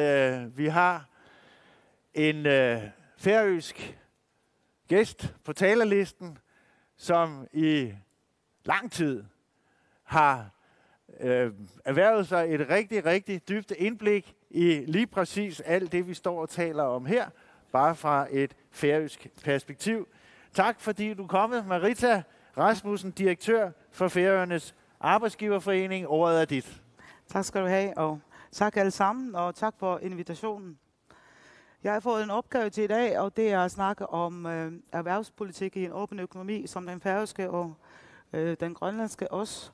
vi har en færøsk gæst på talerlisten, som i lang tid har erhvervet sig et rigtig, rigtig dybt indblik i lige præcis alt det, vi står og taler om her, bare fra et færøsk perspektiv. Tak fordi du er kommet, Marita Rasmussen, direktør for Færøernes Arbejdsgiverforening. Ordet er dit. Tak skal du have, og tak alle sammen, og tak for invitationen. Jeg har fået en opgave til i dag, og det er at snakke om erhvervspolitik i en åben økonomi, som den færøske og den grønlandske også.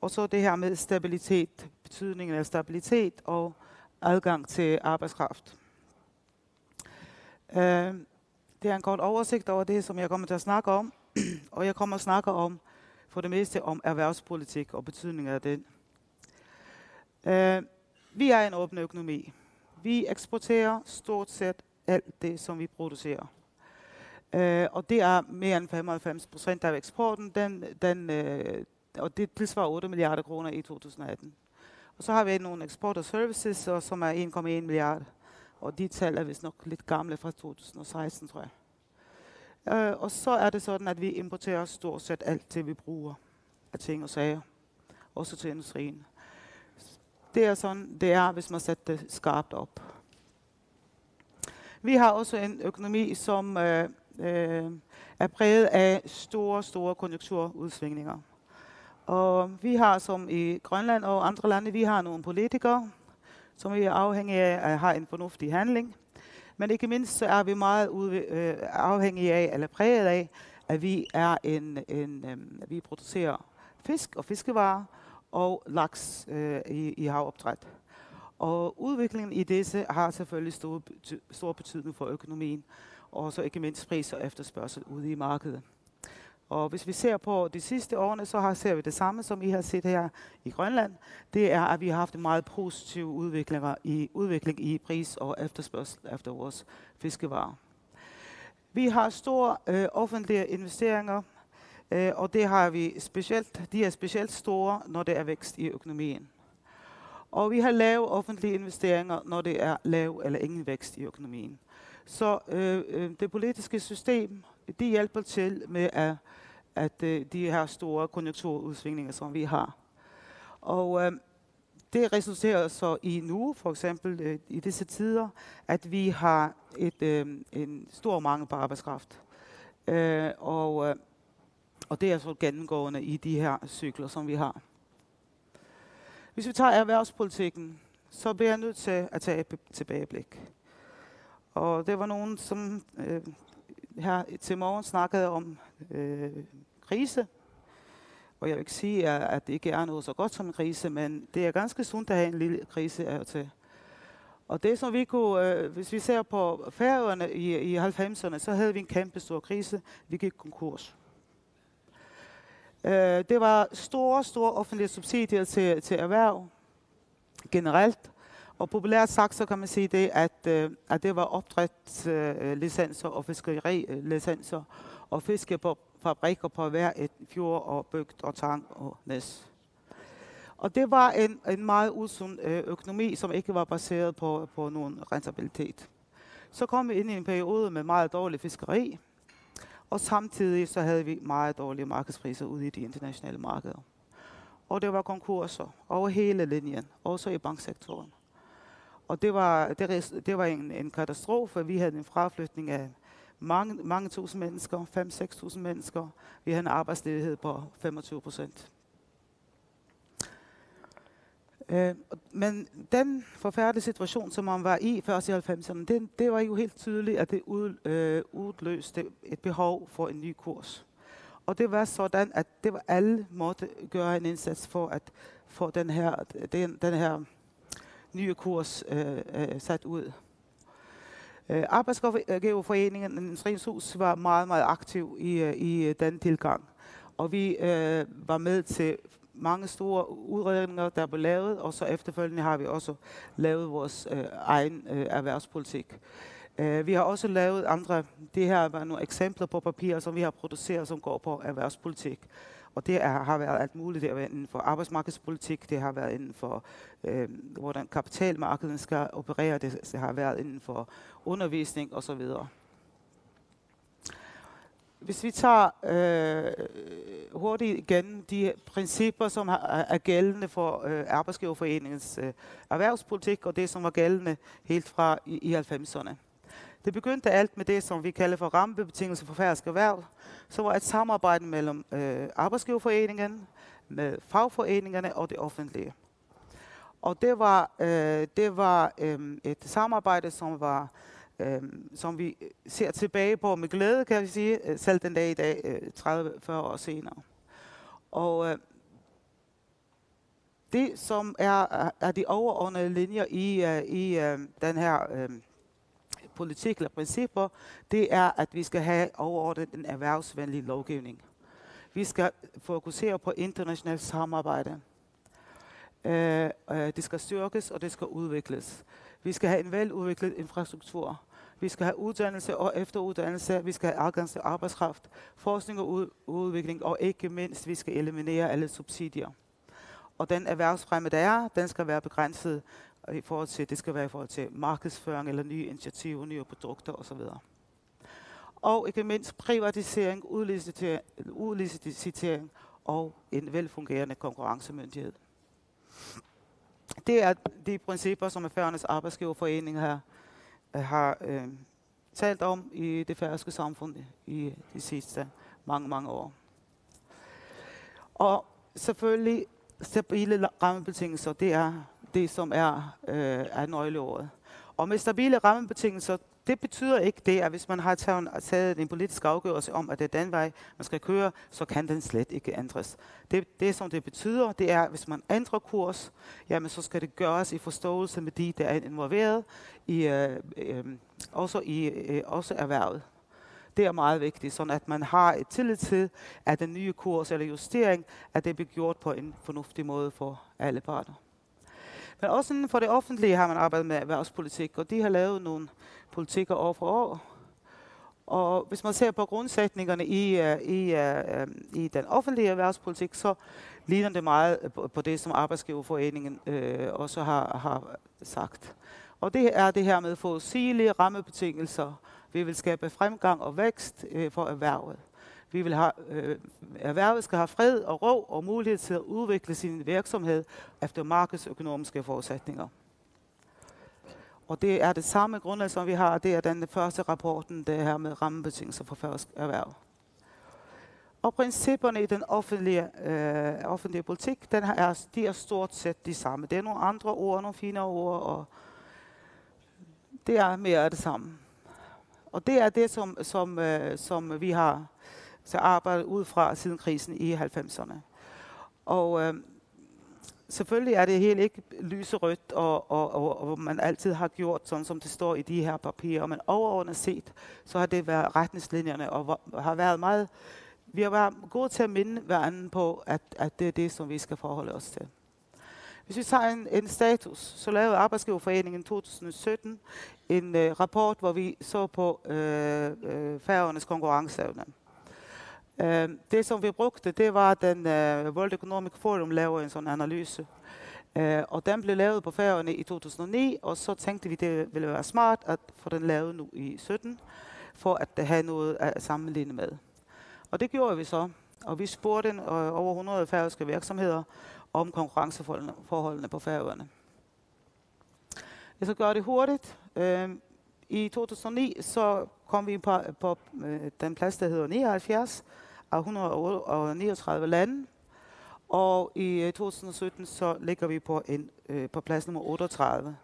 Og så det her med stabilitet, betydningen af stabilitet og adgang til arbejdskraft. Det er en kort oversigt over det, som jeg kommer til at snakke om, og jeg kommer at snakke om for det meste om erhvervspolitik og betydningen af den. Vi er en åben økonomi. Vi eksporterer stort set alt det, som vi producerer. Og det er mere end 95% af eksporten, og det tilsvarer 8 milliarder kroner i 2018. Og så har vi nogle eksport og services, som er 1,1 milliard. Og de tal er vist nok lidt gamle fra 2016, tror jeg. Og så er det sådan, at vi importerer stort set alt det, vi bruger af ting og sager. Også til industrien. Det er sådan, det er, hvis man sætter det skarpt op. Vi har også en økonomi, som er præget af store konjunkturudsvingninger. Og vi har, som i Grønland og andre lande, vi har nogle politikere, som vi er afhængige af at have en fornuftig handling. Men ikke mindst så er vi meget afhængige af, eller præget af, at vi er vi producerer fisk og fiskevarer og laks i havopdræt. Og udviklingen i disse har selvfølgelig stor betydning for økonomien, og så ikke mindst pris og efterspørgsel ude i markedet. Og hvis vi ser på de sidste årene, så ser vi det samme, som I har set her i Grønland. Det er, at vi har haft en meget positiv udvikling i pris og efterspørgsel efter vores fiskevarer. Vi har store offentlige investeringer. Og det har vi de er specielt store, når det er vækst i økonomien. Og vi har lave offentlige investeringer, når det er lav eller ingen vækst i økonomien. Så det politiske system, de hjælper til med at de her store konjunkturudsvingninger, som vi har. Og det resulterer så i nu, for eksempel i disse tider, at vi har en stor mangel på arbejdskraft. Og det er så gennemgående i de her cykler, som vi har. Hvis vi tager erhvervspolitikken, så bliver jeg nødt til at tage et tilbageblik. Og det var nogen, som her til morgen snakkede om krise. Og jeg vil ikke sige, at det ikke er noget så godt som en krise, men det er ganske sundt at have en lille krise af og til. Og det som vi kunne, hvis vi ser på Færøerne i 90'erne, så havde vi en kæmpe stor krise. Vi gik konkurs. Det var store offentlige subsidier til erhverv generelt. Og populært sagt, så kan man sige det, at det var opdrætslicenser og fiskerilicenser og fiskefabrikker på hver et fjord og bygd og tang og næs. Og det var en meget usund økonomi, som ikke var baseret på nogen rentabilitet. Så kom vi ind i en periode med meget dårlig fiskeri, og samtidig så havde vi meget dårlige markedspriser ude i de internationale markeder. Og det var konkurser over hele linjen, også i banksektoren. Og det var en katastrofe. Vi havde en fraflytning af mange tusind mennesker, 5-6.000 mennesker. Vi havde en arbejdsledighed på 25%. Men den forfærdelige situation, som man var i først i 90'erne, det var jo helt tydeligt, at det udløste et behov for en ny kurs. Og det var sådan, at alle måtte gøre en indsats for at få den her nye kurs sat ud. Arbejdsgiverforeningen Industriens Hus var meget aktiv i den tilgang. Og vi var med til mange store udredninger, der blev lavet, og så efterfølgende har vi også lavet vores egen erhvervspolitik. Vi har også lavet det her var nogle eksempler på papir, som vi har produceret, som går på erhvervspolitik. Og det har været alt muligt. Det har været inden for arbejdsmarkedspolitik, det har været inden for, hvordan kapitalmarkedet skal operere, det har været inden for undervisning osv. Hvis vi tager hurtigt igen de principper, som er gældende for Arbejdsgiverforeningens erhvervspolitik, og det, som var gældende helt fra i 90'erne. Det begyndte alt med det, som vi kalder for rammebetingelser for færøsk erhverv, som var et samarbejde mellem Arbejdsgiverforeningen, med fagforeningerne og det offentlige. Og det var et samarbejde, som vi ser tilbage på med glæde, kan vi sige, selv den dag i dag, 30-40 år senere. Og det, som er de overordnede linjer i den her politik eller principper, det er, at vi skal have overordnet en erhvervsvenlig lovgivning. Vi skal fokusere på internationalt samarbejde. Det skal styrkes, og det skal udvikles. Vi skal have en veludviklet infrastruktur. Vi skal have uddannelse og efteruddannelse. Vi skal have adgang til arbejdskraft, forskning og udvikling, og ikke mindst, vi skal eliminere alle subsidier. Og den erhvervsfremme, der er, den skal være begrænset i forhold til markedsføring eller nye initiativer, nye produkter osv. Og ikke mindst privatisering, udlicitering og en velfungerende konkurrencemyndighed. Det er de principper, som Færøernes Arbejdsgiverforening har talt om i det færøske samfund i de sidste mange år. Og selvfølgelig stabile rammebetingelser, det er det, som er nøgleordet. Og med stabile rammebetingelser, det betyder ikke det, at hvis man har taget en politisk afgørelse om, at det er den vej, man skal køre, så kan den slet ikke ændres. Det som det betyder, det er, at hvis man ændrer kurs, jamen så skal det gøres i forståelse med de, der er involveret, også erhvervet. Det er meget vigtigt, sådan at man har et tillid til, at den nye kurs eller justering, at det bliver gjort på en fornuftig måde for alle parter. Men også inden for det offentlige har man arbejdet med erhvervspolitik, og de har lavet nogle politikker år for år. Og hvis man ser på grundsætningerne i den offentlige erhvervspolitik, så ligner det meget på det, som Arbejdsgiverforeningen også har sagt. Og det er det her med forudsigelige rammebetingelser. Vi vil skabe fremgang og vækst for erhvervet. Vi vil have, erhvervet skal have fred og ro og mulighed til at udvikle sin virksomhed efter markedsøkonomiske forudsætninger. Og det er det samme grundlag, som vi har. Det er den første rapporten, det her med rammebetingelser for færøsk erhverv. Og principperne i den offentlige politik, de er stort set de samme. Det er nogle andre ord, nogle finere ord, og det er mere af det samme. Og det er det, som vi har arbejdet ud fra siden krisen i 90'erne. Og selvfølgelig er det helt ikke lyserødt, og man altid har gjort sådan, som det står i de her papirer. Men overordnet set, så har det været retningslinjerne, og har været meget. Vi har været gode til at minde hverandre på, at det er det, som vi skal forholde os til. Hvis vi tager en status, så lavede Arbejdsgiverforeningen i 2017 en rapport, hvor vi så på Færøernes konkurrenceevne. Det, som vi brugte, det var den World Economic Forum lavede en sådan analyse. Og den blev lavet på Færøerne i 2009, og så tænkte vi, det ville være smart at få den lavet nu i 2017, for at have noget at sammenligne med. Og det gjorde vi så, og vi spurgte over 100 færøske virksomheder om konkurrenceforholdene på Færøerne. Jeg skal gøre det hurtigt. I 2009 så kom vi på den plads, der hedder 79 af 139 lande. Og i 2017 så ligger vi på plads nummer 38.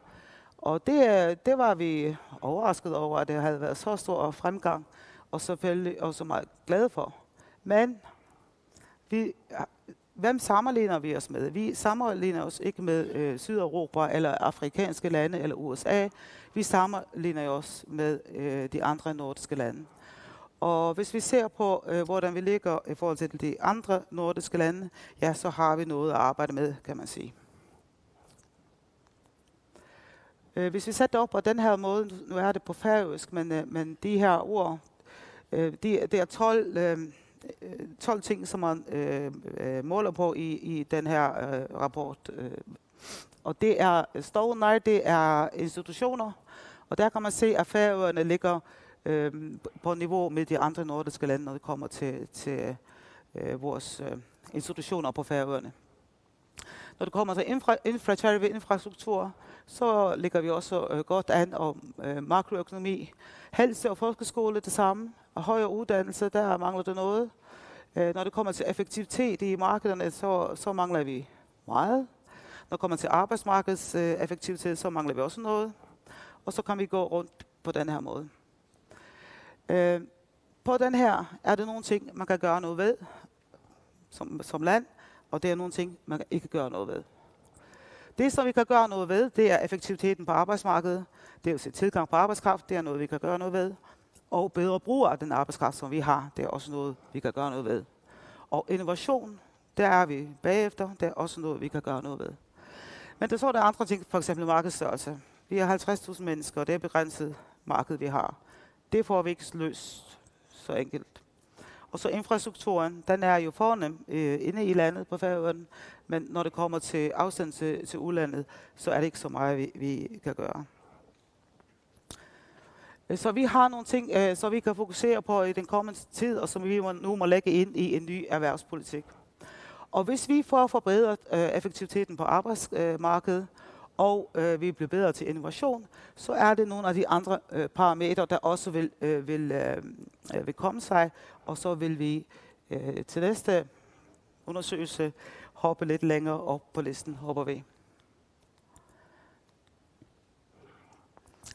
Og det var vi overrasket over, at det havde været så stor fremgang, og selvfølgelig også meget glade for. Men hvem sammenligner vi os med? Vi sammenligner os ikke med Sydeuropa eller afrikanske lande eller USA. Vi sammenligner os med de andre nordiske lande. Og hvis vi ser på, hvordan vi ligger i forhold til de andre nordiske lande, ja, så har vi noget at arbejde med, kan man sige. Hvis vi sætter op på den her måde, nu er det på færøsk, men de her ord, det er 12 ting, som man måler på i den her rapport. Og det er stående, det er institutioner, og der kan man se, at Færøerne ligger på niveau med de andre nordiske lande, når det kommer til vores institutioner på Færøerne. Når det kommer til infrastruktur, så ligger vi også godt an om makroøkonomi. Helse og folkeskole det samme, og højere uddannelse, der mangler det noget. Når det kommer til effektivitet i markederne, så mangler vi meget. Når det kommer til arbejdsmarkedets effektivitet, så mangler vi også noget. Og så kan vi gå rundt på den her måde. På den her er det nogle ting, man kan gøre noget ved som land, og det er nogle ting, man ikke kan gøre noget ved. Det, som vi kan gøre noget ved, det er effektiviteten på arbejdsmarkedet. Det er jo tilgang på arbejdskraft, det er noget, vi kan gøre noget ved. Og bedre brug af den arbejdskraft, som vi har, det er også noget, vi kan gøre noget ved. Og innovation, der er vi bagefter, det er også noget, vi kan gøre noget ved. Men så er der andre ting, for eksempel markedsstørrelse. Vi har 50.000 mennesker, og det er begrænset marked, vi har. Det får vi ikke løst så enkelt. Og så infrastrukturen, den er jo fornem inde i landet på Færøerne, men når det kommer til afstand til udlandet, så er det ikke så meget, vi kan gøre. Så vi har nogle ting, så vi kan fokusere på i den kommende tid, og som vi nu må lægge ind i en ny erhvervspolitik. Og hvis vi får forbedret effektiviteten på arbejdsmarkedet, og vi bliver bedre til innovation, så er det nogle af de andre parametre, der også vil komme sig, og så vil vi til næste undersøgelse hoppe lidt længere op på listen, håber vi.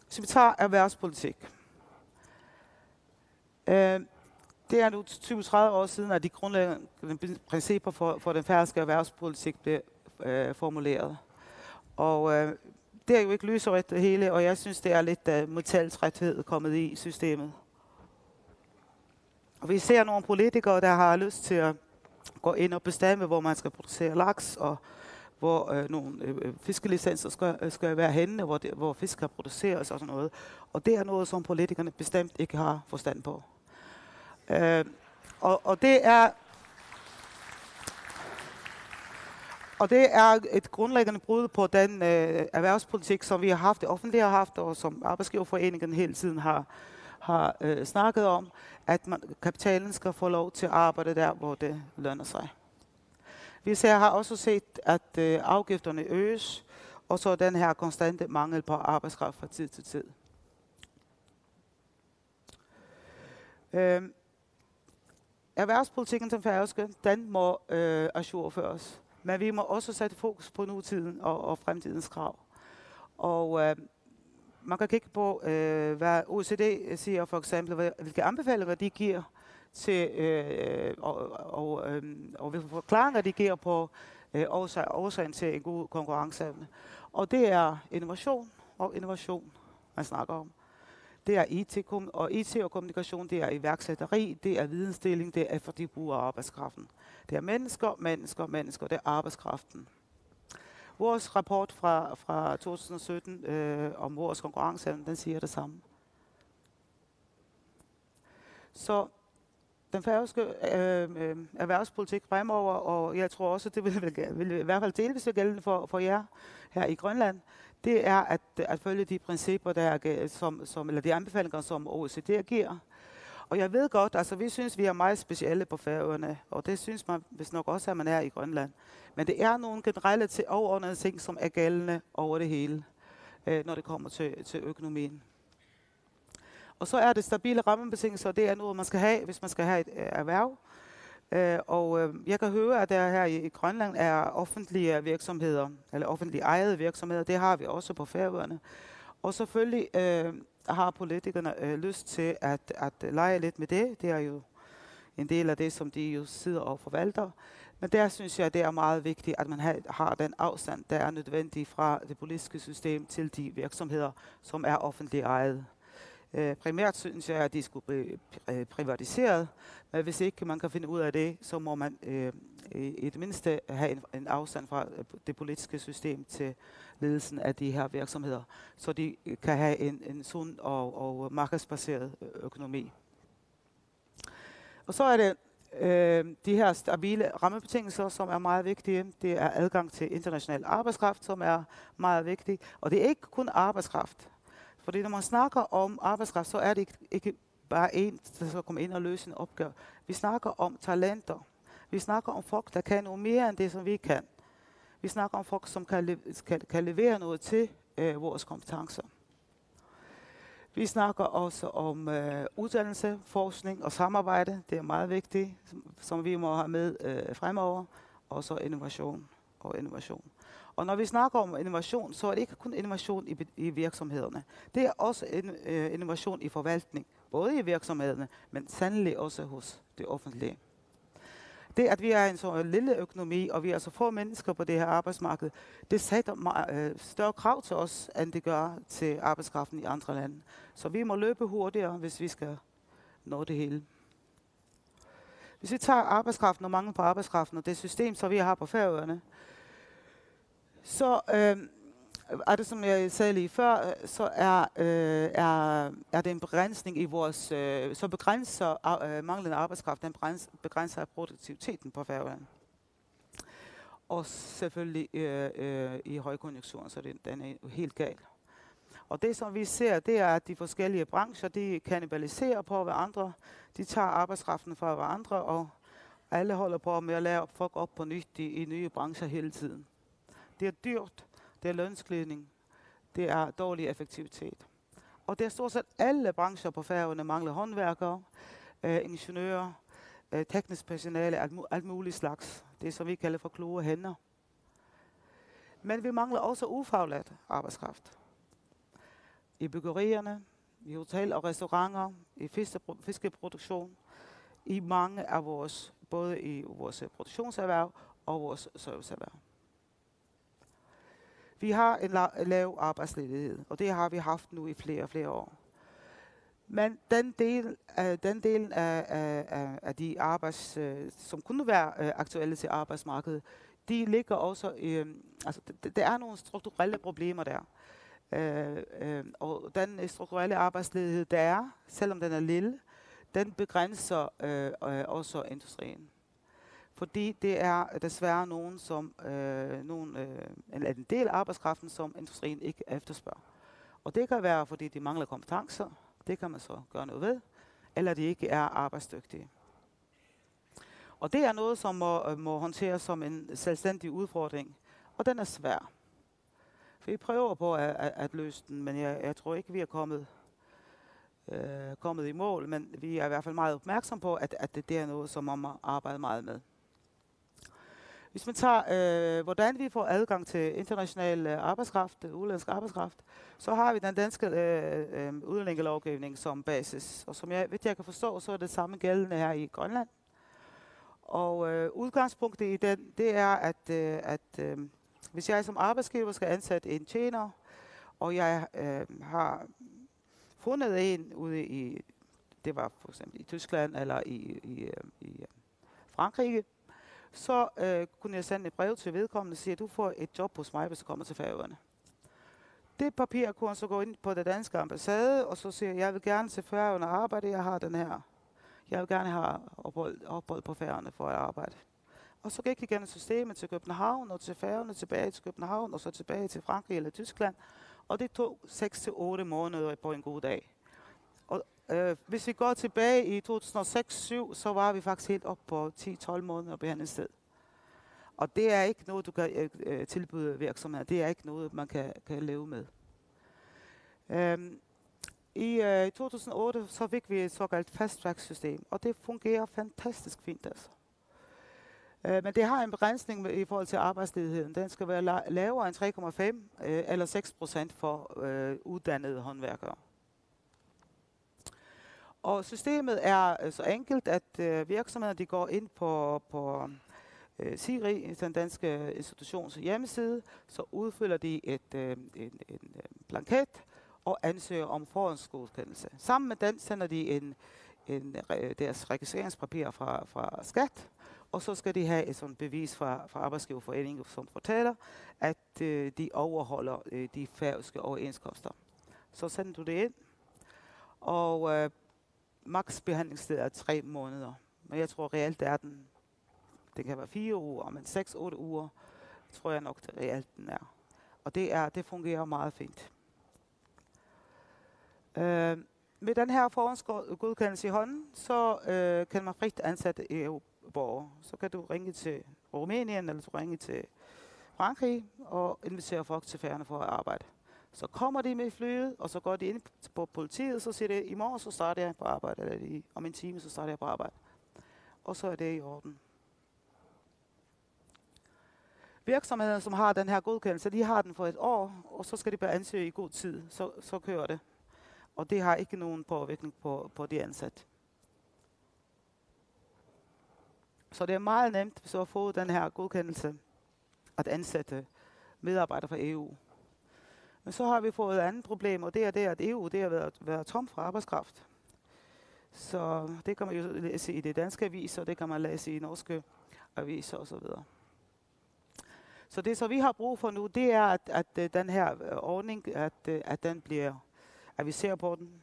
Så vi tager erhvervspolitik. Det er nu 20-30 år siden, at de grundlæggende principper for den færøske erhvervspolitik blev formuleret. Og det er jo ikke lyserigt det hele, og jeg synes, det er lidt metaltræthed kommet i systemet. Og vi ser nogle politikere, der har lyst til at gå ind og bestemme, hvor man skal producere laks, og hvor nogle fiskelicenser skal være henne, hvor fisk skal produceres og sådan noget. Og det er noget, som politikerne bestemt ikke har forstand på. Og det er et grundlæggende brud på den erhvervspolitik, som vi har haft, det offentlige har haft, og som Arbejdsgiverforeningen hele tiden har snakket om, at kapitalen skal få lov til at arbejde der, hvor det lønner sig. Vi har også set, at afgifterne øges, og så den her konstante mangel på arbejdskraft fra tid til tid. Erhvervspolitikken, den færøske, den må ajourføres. Men vi må også sætte fokus på nutiden og fremtidens krav. Og man kan kigge på, hvad OECD siger for eksempel, hvilke anbefalinger de giver til, og hvilke forklaringer de giver på årsagen til en god konkurrenceevne. Og det er innovation, man snakker om. Det er IT og kommunikation, det er iværksætteri, det er vidensdeling, det er for de bruger arbejdskraften. Det er mennesker, det er arbejdskraften. Vores rapport fra 2017 om vores konkurrenceevne, den siger det samme. Så den færøske erhvervspolitik fremover, og jeg tror også, det vil i hvert fald delvis være gældende for jer her i Grønland, det er at følge de principper, eller de anbefalinger, som OECD giver. Og jeg ved godt, altså vi synes, vi er meget specielle på Færøerne, og det synes man hvis nok også, at man er i Grønland. Men det er nogle generelle overordnede ting, som er gældende over det hele, når det kommer til økonomien. Og så er det stabile rammebetingelser, og det er noget, man skal have, hvis man skal have et erhverv. Jeg kan høre, at der her i Grønland er offentlige virksomheder, eller offentlige ejede virksomheder. Det har vi også på Færøerne. Og selvfølgelig har politikerne lyst til at lege lidt med det. Det er jo en del af det, som de jo sidder og forvalter. Men der synes jeg, det er meget vigtigt, at man har den afstand, der er nødvendig fra det politiske system til de virksomheder, som er offentligt ejet. Primært synes jeg, at de skulle blive privatiseret, men hvis ikke man kan finde ud af det, så må man i det mindste have en afstand fra det politiske system til ledelsen af de her virksomheder, så de kan have en sund og markedsbaseret økonomi. Og så er det de her stabile rammebetingelser, som er meget vigtige. Det er adgang til international arbejdskraft, som er meget vigtig. Og det er ikke kun arbejdskraft. Fordi når man snakker om arbejdskraft, så er det ikke bare en, der skal komme ind og løse en opgave. Vi snakker om talenter. Vi snakker om folk, der kan noget mere end det, som vi kan. Vi snakker om folk, som kan levere noget til vores kompetencer. Vi snakker også om uddannelse, forskning og samarbejde. Det er meget vigtigt, som vi må have med fremover. Og så innovation. Og når vi snakker om innovation, så er det ikke kun innovation i virksomhederne. Det er også innovation i forvaltning, både i virksomhederne, men sandelig også hos det offentlige. Det, at vi er en så lille økonomi, og vi er så få mennesker på det her arbejdsmarked, det sætter større krav til os, end det gør til arbejdskraften i andre lande. Så vi må løbe hurtigere, hvis vi skal nå det hele. Hvis vi tager arbejdskraften og mangel på arbejdskraften, og det system, som vi har på Færøerne, så er det, som jeg sagde lige før, så er det en begrænsning i vores, så begrænser manglende arbejdskraft, den begrænser produktiviteten på Færøerne. Og selvfølgelig i højkonjunkturen, så den er jo helt gal. Og det, som vi ser, det er, at de forskellige brancher, de kannibaliserer på hverandre, de tager arbejdskraften fra hverandre, og alle holder på med at lære folk op på nyt i nye brancher hele tiden. Det er dyrt, det er lønsklædning, det er dårlig effektivitet. Og det er stort set alle brancher på Færøerne mangler håndværkere, ingeniører, teknisk personale, alt muligt slags. Det som vi kalder for kloge hænder. Men vi mangler også ufaglært arbejdskraft. I byggerierne, i hotel- og restauranter, i fiskeproduktion, i mange af vores, både i vores produktionserhverv og vores serviceerhverv. Vi har en lav arbejdsledighed, og det har vi haft nu i flere og flere år. Men den del af de som kunne være aktuelle til arbejdsmarkedet, de ligger også altså, der er nogle strukturelle problemer der. Og den strukturelle arbejdsledighed, der er, selvom den er lille, den begrænser også industrien. Fordi det er desværre en del af arbejdskraften, som industrien ikke efterspørger. Og det kan være, fordi de mangler kompetencer, det kan man så gøre noget ved, eller de ikke er arbejdsdygtige. Og det er noget, som må håndteres som en selvstændig udfordring, og den er svær. For vi prøver på at løse den, men jeg tror ikke, vi er kommet i mål, men vi er i hvert fald meget opmærksom på, at det er noget, som man må arbejde meget med. Hvis man tager, hvordan vi får adgang til international arbejdskraft, udenlandsk arbejdskraft, så har vi den danske udlændingelovgivning som basis. Og som jeg kan forstå, så er det samme gældende her i Grønland. Og udgangspunktet i den, det er, at hvis jeg som arbejdsgiver skal ansætte en tjener, og jeg har fundet en ude i, det var for eksempel i Tyskland eller i Frankrig, så kunne jeg sende et brev til vedkommende og sige, at du får et job hos mig, hvis du kommer til Færøerne. Det papir kunne han så gå ind på det danske ambassade, og så sige, at jeg vil gerne til Færøerne arbejde, jeg har den her. Jeg vil gerne have ophold på Færøerne for at arbejde. Og så gik jeg igennem systemet til København, og til Færøerne, tilbage til København, og så tilbage til Frankrig eller Tyskland. Og det tog 6-8 måneder på en god dag. Og hvis vi går tilbage i 2006-2007, så var vi faktisk helt op på 10-12 måneder behandlingstid. Og det er ikke noget, du kan tilbyde virksomheder. Det er ikke noget, man kan leve med. I 2008 så fik vi et såkaldt fast-track-system, og det fungerer fantastisk fint altså. Men det har en begrænsning i forhold til arbejdsledigheden. Den skal være lavere end 3,5 eller 6% for uddannede håndværkere. Og systemet er så enkelt, at virksomheder de går ind på SIRI, den danske institutions hjemmeside, så udfylder de en blanket og ansøger om forhåndsgodkendelse. Sammen med den sender de deres registreringspapir fra skat, og så skal de have et sådan bevis fra Arbejdsgiverforeningen, som fortæller, at de overholder de færøske overenskomster. Så sender du det ind, og maks behandlingstid er 3 måneder. Men jeg tror reelt det kan være 4 uger, men 6-8 uger tror jeg nok det reelt den er. Og det fungerer meget fint. Med den her forhåndsgodkendelse i hånden, så kan man frit ansætte EU-borgere. Så kan du ringe til Rumænien, eller du ringe til Frankrig, og invitere folk til Færøerne for at arbejde. Så kommer de med flyet, og så går de ind på politiet, så siger det, i morgen så starter jeg på arbejde, eller om en time så starter jeg på arbejde. Og så er det i orden. Virksomheder, som har den her godkendelse, de har den for 1 år, og så skal de bare ansøge i god tid, så kører det. Og det har ikke nogen påvirkning på de ansatte. Så det er meget nemt så at få den her godkendelse at ansætte medarbejdere fra EU. Men så har vi fået et andet problem, og det er det, at EU det har været tom for arbejdskraft. Så det kan man jo læse i det danske aviser, og det kan man læse i norske aviser osv. Så det, så vi har brug for nu, det er, at den her ordning, at den bliver, at vi ser på den.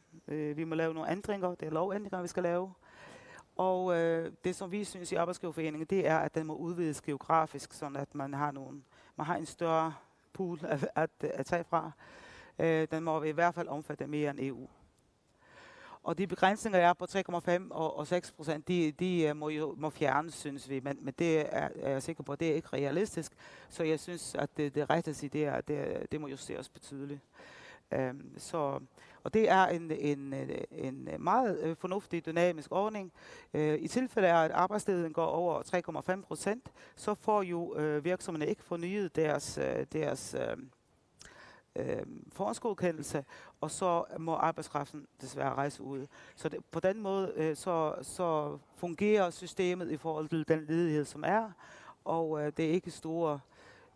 Vi må lave nogle ændringer, det er lovændringer, vi skal lave. Og det, som vi synes i Arbejdsgiverforeningen, det er, at den må udvides geografisk, sådan at man har en større pool at tage fra. Den må i hvert fald omfatte mere end EU. Og de begrænsninger er på 3,5 og 6%, de må fjernes, synes vi. Men det er jeg sikker på, at det er ikke realistisk. Så jeg synes, at det rette at sige, det må justeres betydeligt. Og det er en meget fornuftig, dynamisk ordning. I tilfælde af, at arbejdsledigheden går over 3,5%, så får jo virksomhederne ikke fornyet deres forhåndsgodkendelse, og så må arbejdskraften desværre rejse ud. Så på den måde så fungerer systemet i forhold til den ledighed, som er, og det er ikke store.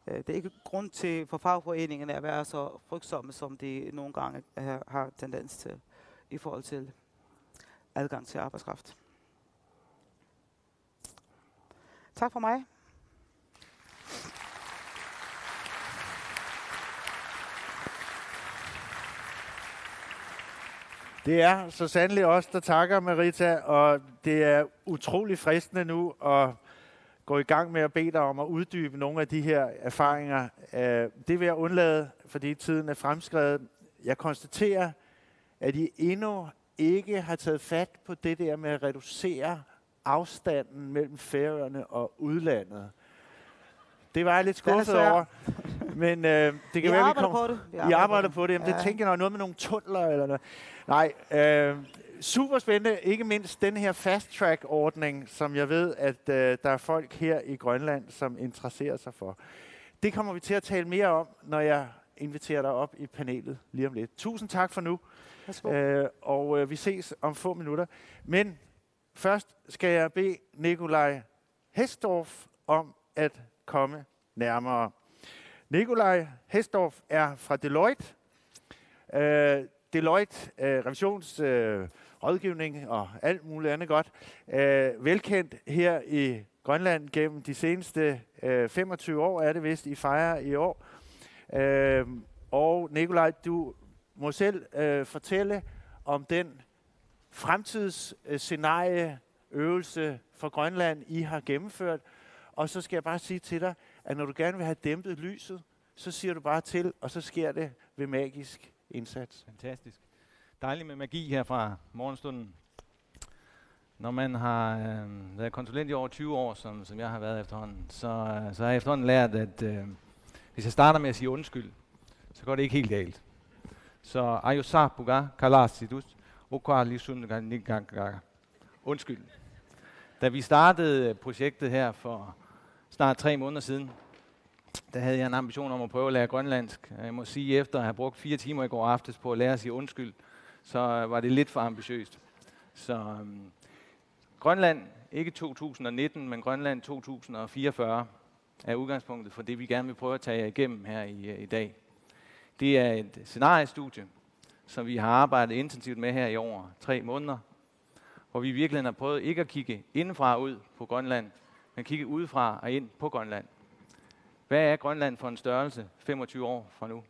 Det er ikke grund til for fagforeningerne at være så frygtsomme, som de nogle gange har tendens til i forhold til adgang til arbejdskraft. Tak for mig. Det er så sandelig os, der takker, Merita, og det er utrolig fristende nu at gå i gang med at bede dig om at uddybe nogle af de her erfaringer. Det vil jeg undlade, fordi tiden er fremskredet. Jeg konstaterer, at I endnu ikke har taget fat på det der med at reducere afstanden mellem Færøerne og udlandet. Det var jeg lidt skuffet over. Men det kan være, vi kommer... I arbejder på det. Jamen, det tænker jeg noget med nogle tunneler eller noget. Nej, super spændende. Ikke mindst den her fast-track-ordning, som jeg ved, at der er folk her i Grønland, som interesserer sig for. Det kommer vi til at tale mere om, når jeg inviterer dig op i panelet lige om lidt. Tusind tak for nu. Og vi ses om få minutter. Men først skal jeg bede Nikolaj Hesdorf om at komme nærmere. Nikolaj Hesdorf er fra Deloitte. Deloitte revisionsrådgivning og alt muligt andet godt. Velkendt her i Grønland gennem de seneste 25 år, er det vist, I fejrer i år. Og Nikolaj, du må selv fortælle om den fremtidsscenarieøvelse for Grønland, I har gennemført. Og så skal jeg bare sige til dig, at når du gerne vil have dæmpet lyset, så siger du bare til, og så sker det ved magisk indsats. Fantastisk. Dejligt med magi her fra morgenstunden. Når man har været konsulent i over 20 år, som jeg har været efterhånden, så har jeg efterhånden lært, at hvis jeg starter med at sige undskyld, så går det ikke helt galt. Så ayusa buga kalasidus undskyld. Da vi startede projektet her for snart 3 måneder siden, der havde jeg en ambition om at prøve at lære grønlandsk. Jeg må sige, efter at have brugt 4 timer i går aftes på at lære at sige undskyld, så var det lidt for ambitiøst. Så Grønland, ikke 2019, men Grønland 2044, er udgangspunktet for det, vi gerne vil prøve at tage jer igennem her i dag. Det er et scenariestudie, som vi har arbejdet intensivt med her i over 3 måneder, hvor vi virkelig har prøvet ikke at kigge indenfra og ud på Grønland, men kigge udefra og ind på Grønland. Hvad er Grønland for en størrelse 25 år fra nu?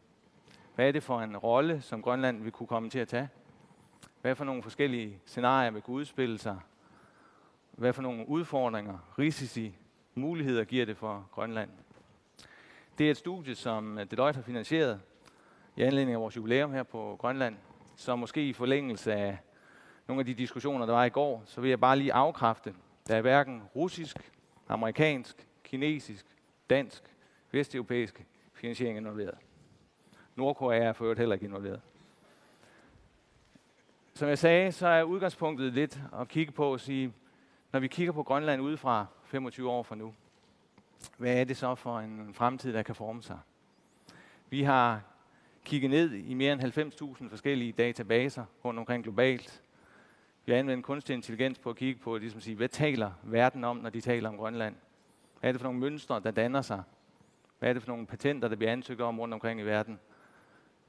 Hvad er det for en rolle, som Grønland vil kunne komme til at tage? Hvad for nogle forskellige scenarier vil kunne udspille sig? Hvad for nogle udfordringer, risici, muligheder giver det for Grønland? Det er et studie, som Deloitte har finansieret i anledning af vores jubilæum her på Grønland. Så måske i forlængelse af nogle af de diskussioner, der var i går, så vil jeg bare lige afkræfte, der er hverken russisk, amerikansk, kinesisk, dansk, vesteuropæisk finansiering involveret. Nordkorea er for øvrigt heller ikke involveret. Som jeg sagde, så er udgangspunktet lidt at kigge på og sige, når vi kigger på Grønland udefra 25 år fra nu, hvad er det så for en fremtid, der kan forme sig? Vi har kigget ned i mere end 90.000 forskellige databaser rundt omkring globalt. Vi har anvendt kunstig intelligens på at kigge på, ligesom at sige, hvad taler verden om, når de taler om Grønland? Hvad er det for nogle mønstre, der danner sig? Hvad er det for nogle patenter, der bliver ansøgt om rundt omkring i verden?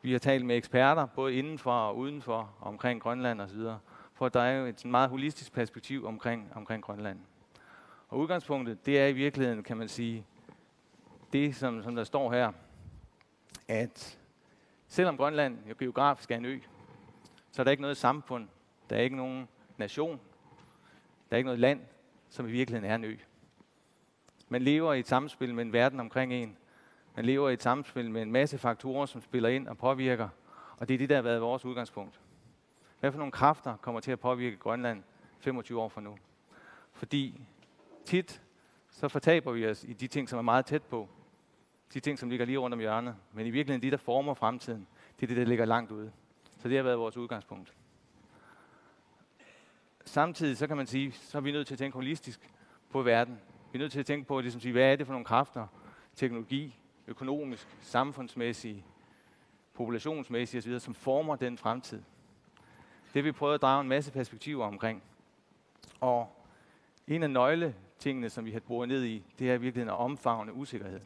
Vi har talt med eksperter, både indenfor og udenfor, omkring Grønland osv., for at der er jo et meget holistisk perspektiv omkring Grønland. Og udgangspunktet, det er i virkeligheden, kan man sige, det som der står her, at selvom Grønland jo geografisk er en ø, så er der ikke noget samfund, der er ikke nogen nation, der er ikke noget land, som i virkeligheden er en ø. Man lever i et samspil med en verden omkring en. Man lever i et samspil med en masse faktorer, som spiller ind og påvirker. Og det er det, der har været vores udgangspunkt. Hvad for nogle kræfter kommer til at påvirke Grønland 25 år fra nu? Fordi tit så fortaber vi os i de ting, som er meget tæt på. De ting, som ligger lige rundt om hjørnet. Men i virkeligheden de, der former fremtiden, det er det, der ligger langt ude. Så det har været vores udgangspunkt. Samtidig så kan man sige, så er vi nødt til at tænke holistisk på verden. Vi er nødt til at tænke på, ligesom, hvad er det for nogle kræfter, teknologi, økonomisk, samfundsmæssigt, populationsmæssigt osv., som former den fremtid. Det vi prøver at drage en masse perspektiver omkring. Og en af nøgletingene, som vi har boret ned i, det er virkelig at omfavne usikkerhed.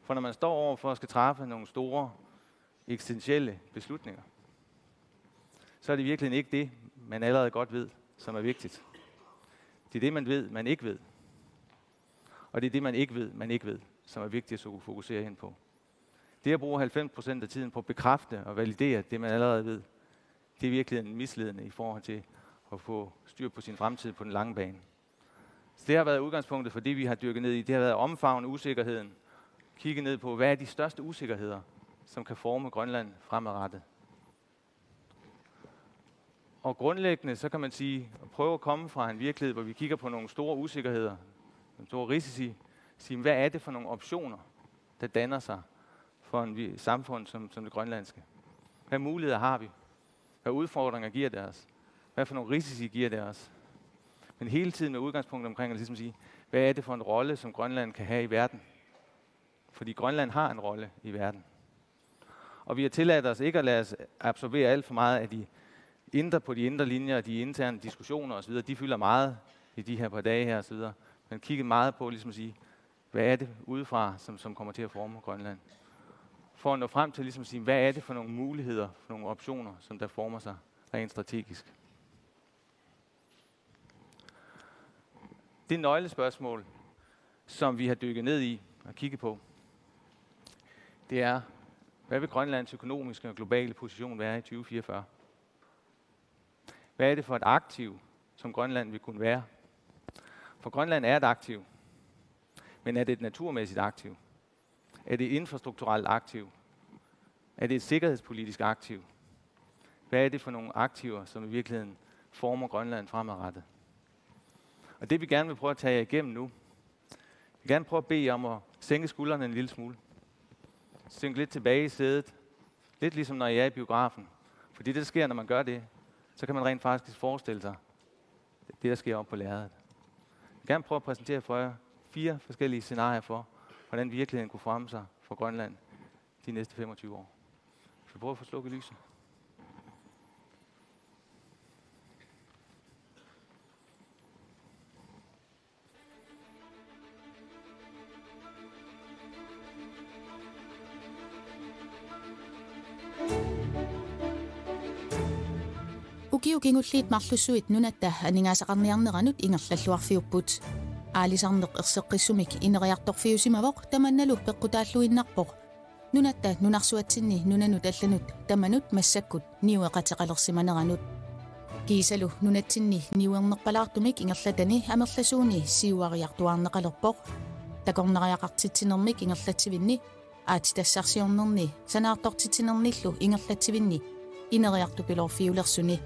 For når man står over for at skal træffe nogle store, eksistentielle beslutninger, så er det virkelig ikke det, man allerede godt ved, som er vigtigt. Det er det, man ved, man ikke ved. Og det er det, man ikke ved, som er vigtigt at fokusere ind på. Det at bruge 90% af tiden på at bekræfte og validere det, man allerede ved, det er virkelig misledende i forhold til at få styr på sin fremtid på den lange bane. Så det har været udgangspunktet for det, vi har dyrket ned i. Det har været omfavne usikkerheden. Kigge ned på, hvad er de største usikkerheder, som kan forme Grønland fremadrettet. Og grundlæggende, så kan man sige, at prøve at komme fra en virkelighed, hvor vi kigger på nogle store usikkerheder, nogle store risici, sige, hvad er det for nogle optioner, der danner sig for en samfund som det grønlandske? Hvad muligheder har vi? Hvad udfordringer giver det os? Hvad for nogle risici giver det os? Men hele tiden med udgangspunkt omkring at ligesom sige, hvad er det for en rolle, som Grønland kan have i verden? Fordi Grønland har en rolle i verden. Og vi har tilladt os ikke at lade os absorbere alt for meget af de indre linjer, de interne diskussioner osv. De fylder meget i de her par dage her osv. Men kigget meget på ligesom at sige, hvad er det udefra, som kommer til at forme Grønland? For at nå frem til ligesom at sige, hvad er det for nogle muligheder, for nogle optioner, som der former sig rent strategisk? Det nøglespørgsmål, som vi har dykket ned i og kigget på, det er, hvad vil Grønlands økonomiske og globale position være i 2044? Hvad er det for et aktiv, som Grønland vil kunne være? For Grønland er et aktiv, men er det et naturmæssigt aktiv? Er det et infrastrukturelt aktiv? Er det et sikkerhedspolitisk aktiv? Hvad er det for nogle aktiver, som i virkeligheden former Grønland fremadrettet? Og det vi gerne vil prøve at tage jer igennem nu, vi vil gerne prøve at bede jer om at sænke skuldrene en lille smule. Synke lidt tilbage i sædet. Lidt ligesom når I er i biografen. Fordi det, der sker, når man gør det, så kan man rent faktisk forestille sig det, der sker op på lærredet. Jeg vil gerne prøve at præsentere for jer 4 forskellige scenarier for, hvordan virkeligheden kunne fremme sig for Grønland de næste 25 år. Vi skal prøve at få slukket lyset. Ukiukingulliit marlussuit nunatta aningaasaqarniarneranut ingerlalluarfiupput aalisarneq erseqqissumik ineriartorfiusimavoq tamannalu peqqutaalluinnarpoq nunatta nunarsuatsinni nunanut allanut tamanut massakkut niueqateqalersimaneranut kiisalu nunatsinni niuernerpalaartumik ingerlatani amerlasuuni siuariartuarneqalerpoq takorneriaqartitsinermik ingerlatsivinni aatitassarsiornerni sanaartortitsinerniillu ingerlatsivinni ineriartupilorfiulersuni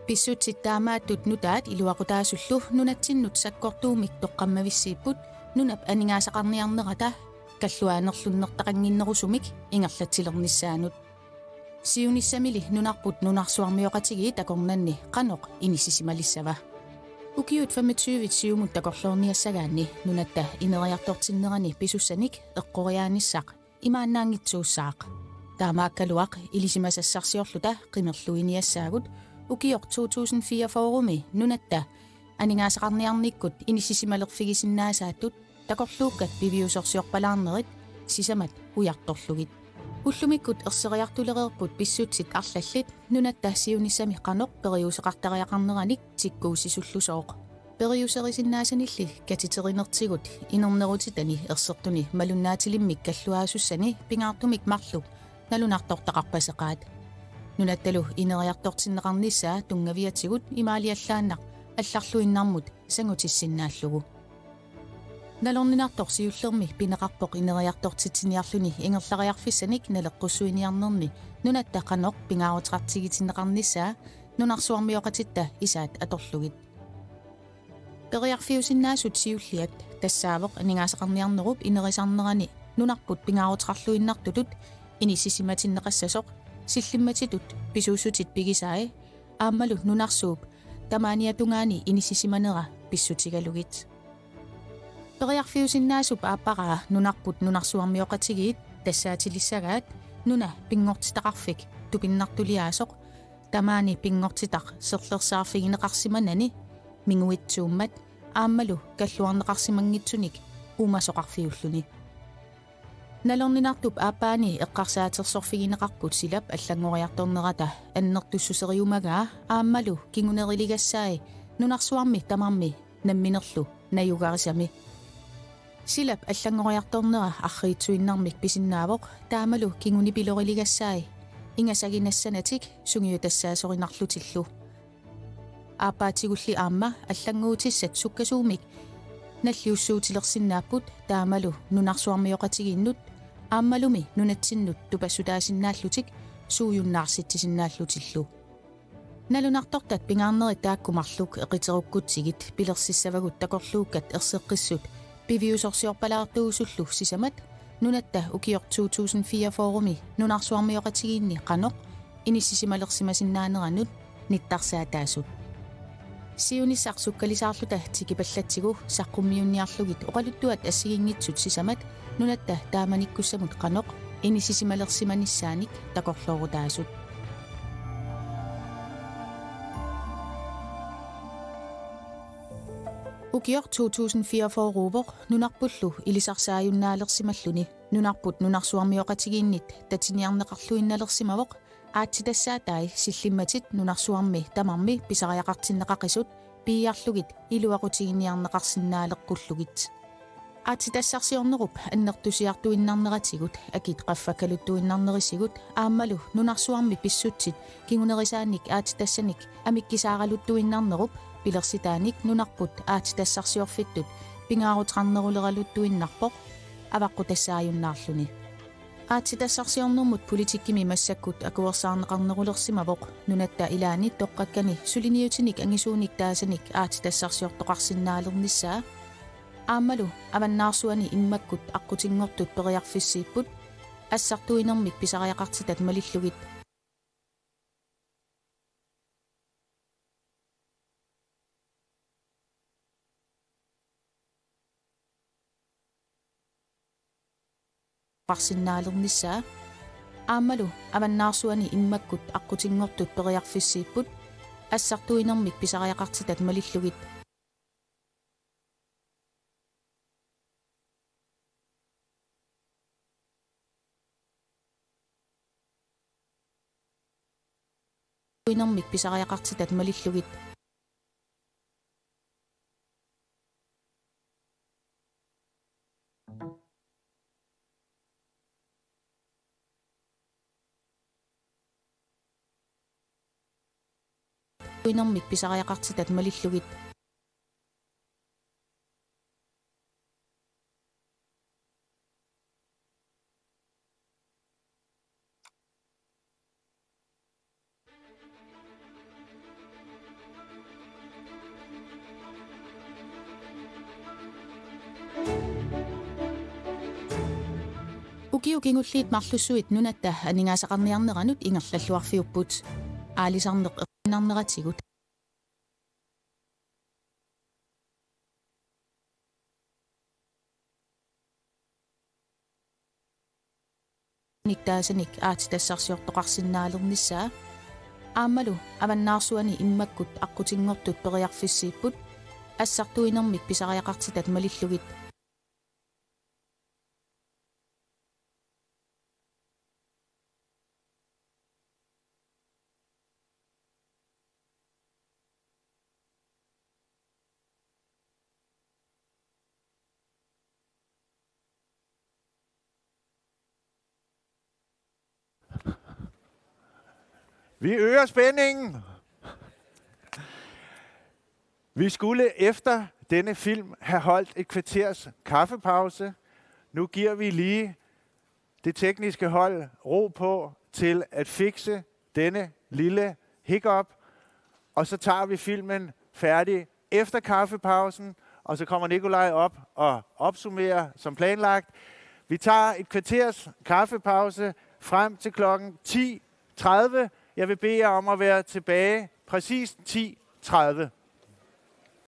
Pissutit taamaattut nutaat iluaqutaasullu nunatsinnut sakkortuumik toqqammavissiipput nunap aningaasaqarniarnerata kalluaanerlunnertaqanginnerusumik ingerlatsilernissaanut siunissamili nunarput nunarsuarmioqatigii takornanni qanoq inisisimalisava ukiut 25 siumut takorlorniassagaanni nunatta ineriartortinnerani pisussanik eqqoriaanissaq imaannaangitsuussaaq taamaakkaluaq ilisimasassarsiorluta qimerluiniassaagut ukior 2004 forumi nunatta aningaasaqarniarnikkut inisisimalerfigisinnaasaattut takorluukkat piviusorsiorpalaarnerit sisamat ujartorlugit ullumikkut erseriartulereerput pissutsit arlallit nunatta siunissami qanoq periuseqartariaqarneranik tikkuusisullusooq periuserisinnaasaniilli katiterinnertigut inernerutitani ersertuni malunnaatilimmik kalluaasussani pingaartumik marlu nalunartortaqarpaseqaat nunattalu ineriartortinneqarnissaa tungaviatigut imaaliallaannaq алларлуиннармут сангутиссиннааллугу налорнинарторсиуллерми пинеқарпоқ инериартортитсиниарлуни ингерлариарфиссаник налеққуссуиниарнерни нунатта қаноқ пингаарутеқартигитиннеқарнissaa нунарсуармиоқатитта исаат аторлугит периарфиусиннаасут сиуллиат тассаавоқ анигаасеқарниарнеруп инерисарнерани нунарпут пингаарутеқарлуиннартутут инисисиматиннеқассасоқ силлимматитут писууссутит пигисаи ааммалу нунарсууп тамааниатунгаани инисисиманера писсутигалугит периарфиусиннаасуп ааппараа нунарпут нунарсуармиоқатигиит тассаатилиссагаат нуна пингортитақарфик тупиннартулиаасоқ тамаани пингортитақ серлерсаарфигинеқарсиманани мингуитсууммат ааммалу каллуарнеқарсимангитсуник умасоқарфиуллуни налорнинартуп ааппаани эққарсаатерсорфигинеқарпут силап аллангориарторнерата аннертуссусериумагаа ааммалу кингунерилигассаи нунарсуарми тамарми намминерлу наюгарисами силап аллангориарторнера арриитсуиннармик писиннаавоқ таамалу кингунипилорилигассаи ingasaginnassanatik sungiutassaasorinarlutillu aappaatigulli aamma аллангуутиссат суккасуумик наллиуссуутилерсиннааппут таамалу нунарсуармиоқатигииннут ааммалуми нунатсиннут тупассутаасиннааллутик сууюннаарситсисиннааллутиллу налунартортат пингаарнери тааккумарлук эқитеруккутсигит пилерсиссавагут такорлууккат ерсеққиссут пивиусорсиорпалаартуусуллу сисамат нунатта укиор 2004 форуми нунарсуармиоқатигиинни қаноқ иниссисималерсимасиннаанеранут ниттарсаатаасут сиунissarsukkalisaarluta tikipallatigu saqqummiunniarlugit oqaluttuat assigiingitsut sisamat nunatta taamanikkussamut qanoq inissisimalersimanissaanik takorlorutaasut ukior 2004 foruuvoq nunarpullu ilisarsaajunnaalersималлуни nunarput nunarsuarmioqatigiinnit tatiniarneqarluinnalersimavoq аатситассаатай силлимматит нунарсуарми тамарми писариақартиннеқақисут пииарлугит илуақутигинниарнеқарсинаалеққуллугит аатситассарсиорнеруп аннертусиартуиннарнератигут акит қаффакалуттуиннарнерисигут ааммалу нунарсуарми писсутсит кигунерисааник аатситассаник амиккисааралуттуиннарнеруп пилерситааник нунарпут аатситассарсиорфиттут пингаарутраннерулералуттуиннарпоқ аваққутассааюннаарлуни аатситассарсиорнэрмут политиккими массаккут акуерсаарнеқарнерулерсимавоқ нунатта илаани тоққаккани сулиниутиник ангисууник таасаник аатситассарсиортоқарсинаалерниссаа ааммалу аваннаарсуани иммаккут аққутингортут периарфиссииппут ассартуинермик писариақартитат малиллугит парсиннаалерниссаа ааммалу аваннаарсуани иммаккут аққутингортут периарфиссииппут ассартуинермик писариақартитат малиллугит туинермик писариақартитат малиллугит туинермик писариақартитат малиллугит укиукингуллиит марлуссуит нунатта анигаасақарниарнеранут ингерллаллуарфиуппут аалисарнеқ эрнарнератигут никтаасаник аатитассарсиортоқарсинаалерниссаа ааммалу аваннаарсуани иммаккут аққутингортут периарфиссииппут ассартуинермик писариақартитат малиллугит Vi øger spændingen. Vi skulle efter denne film have holdt et kvarters kaffepause. Nu giver vi lige det tekniske hold ro på til at fikse denne lille hiccup. Og så tager vi filmen færdig efter kaffepausen. Og så kommer Nikolaj op og opsummerer som planlagt. Vi tager et kvarters kaffepause frem til klokken 10:30. Jeg vil bede jer om at være tilbage præcis 10:30.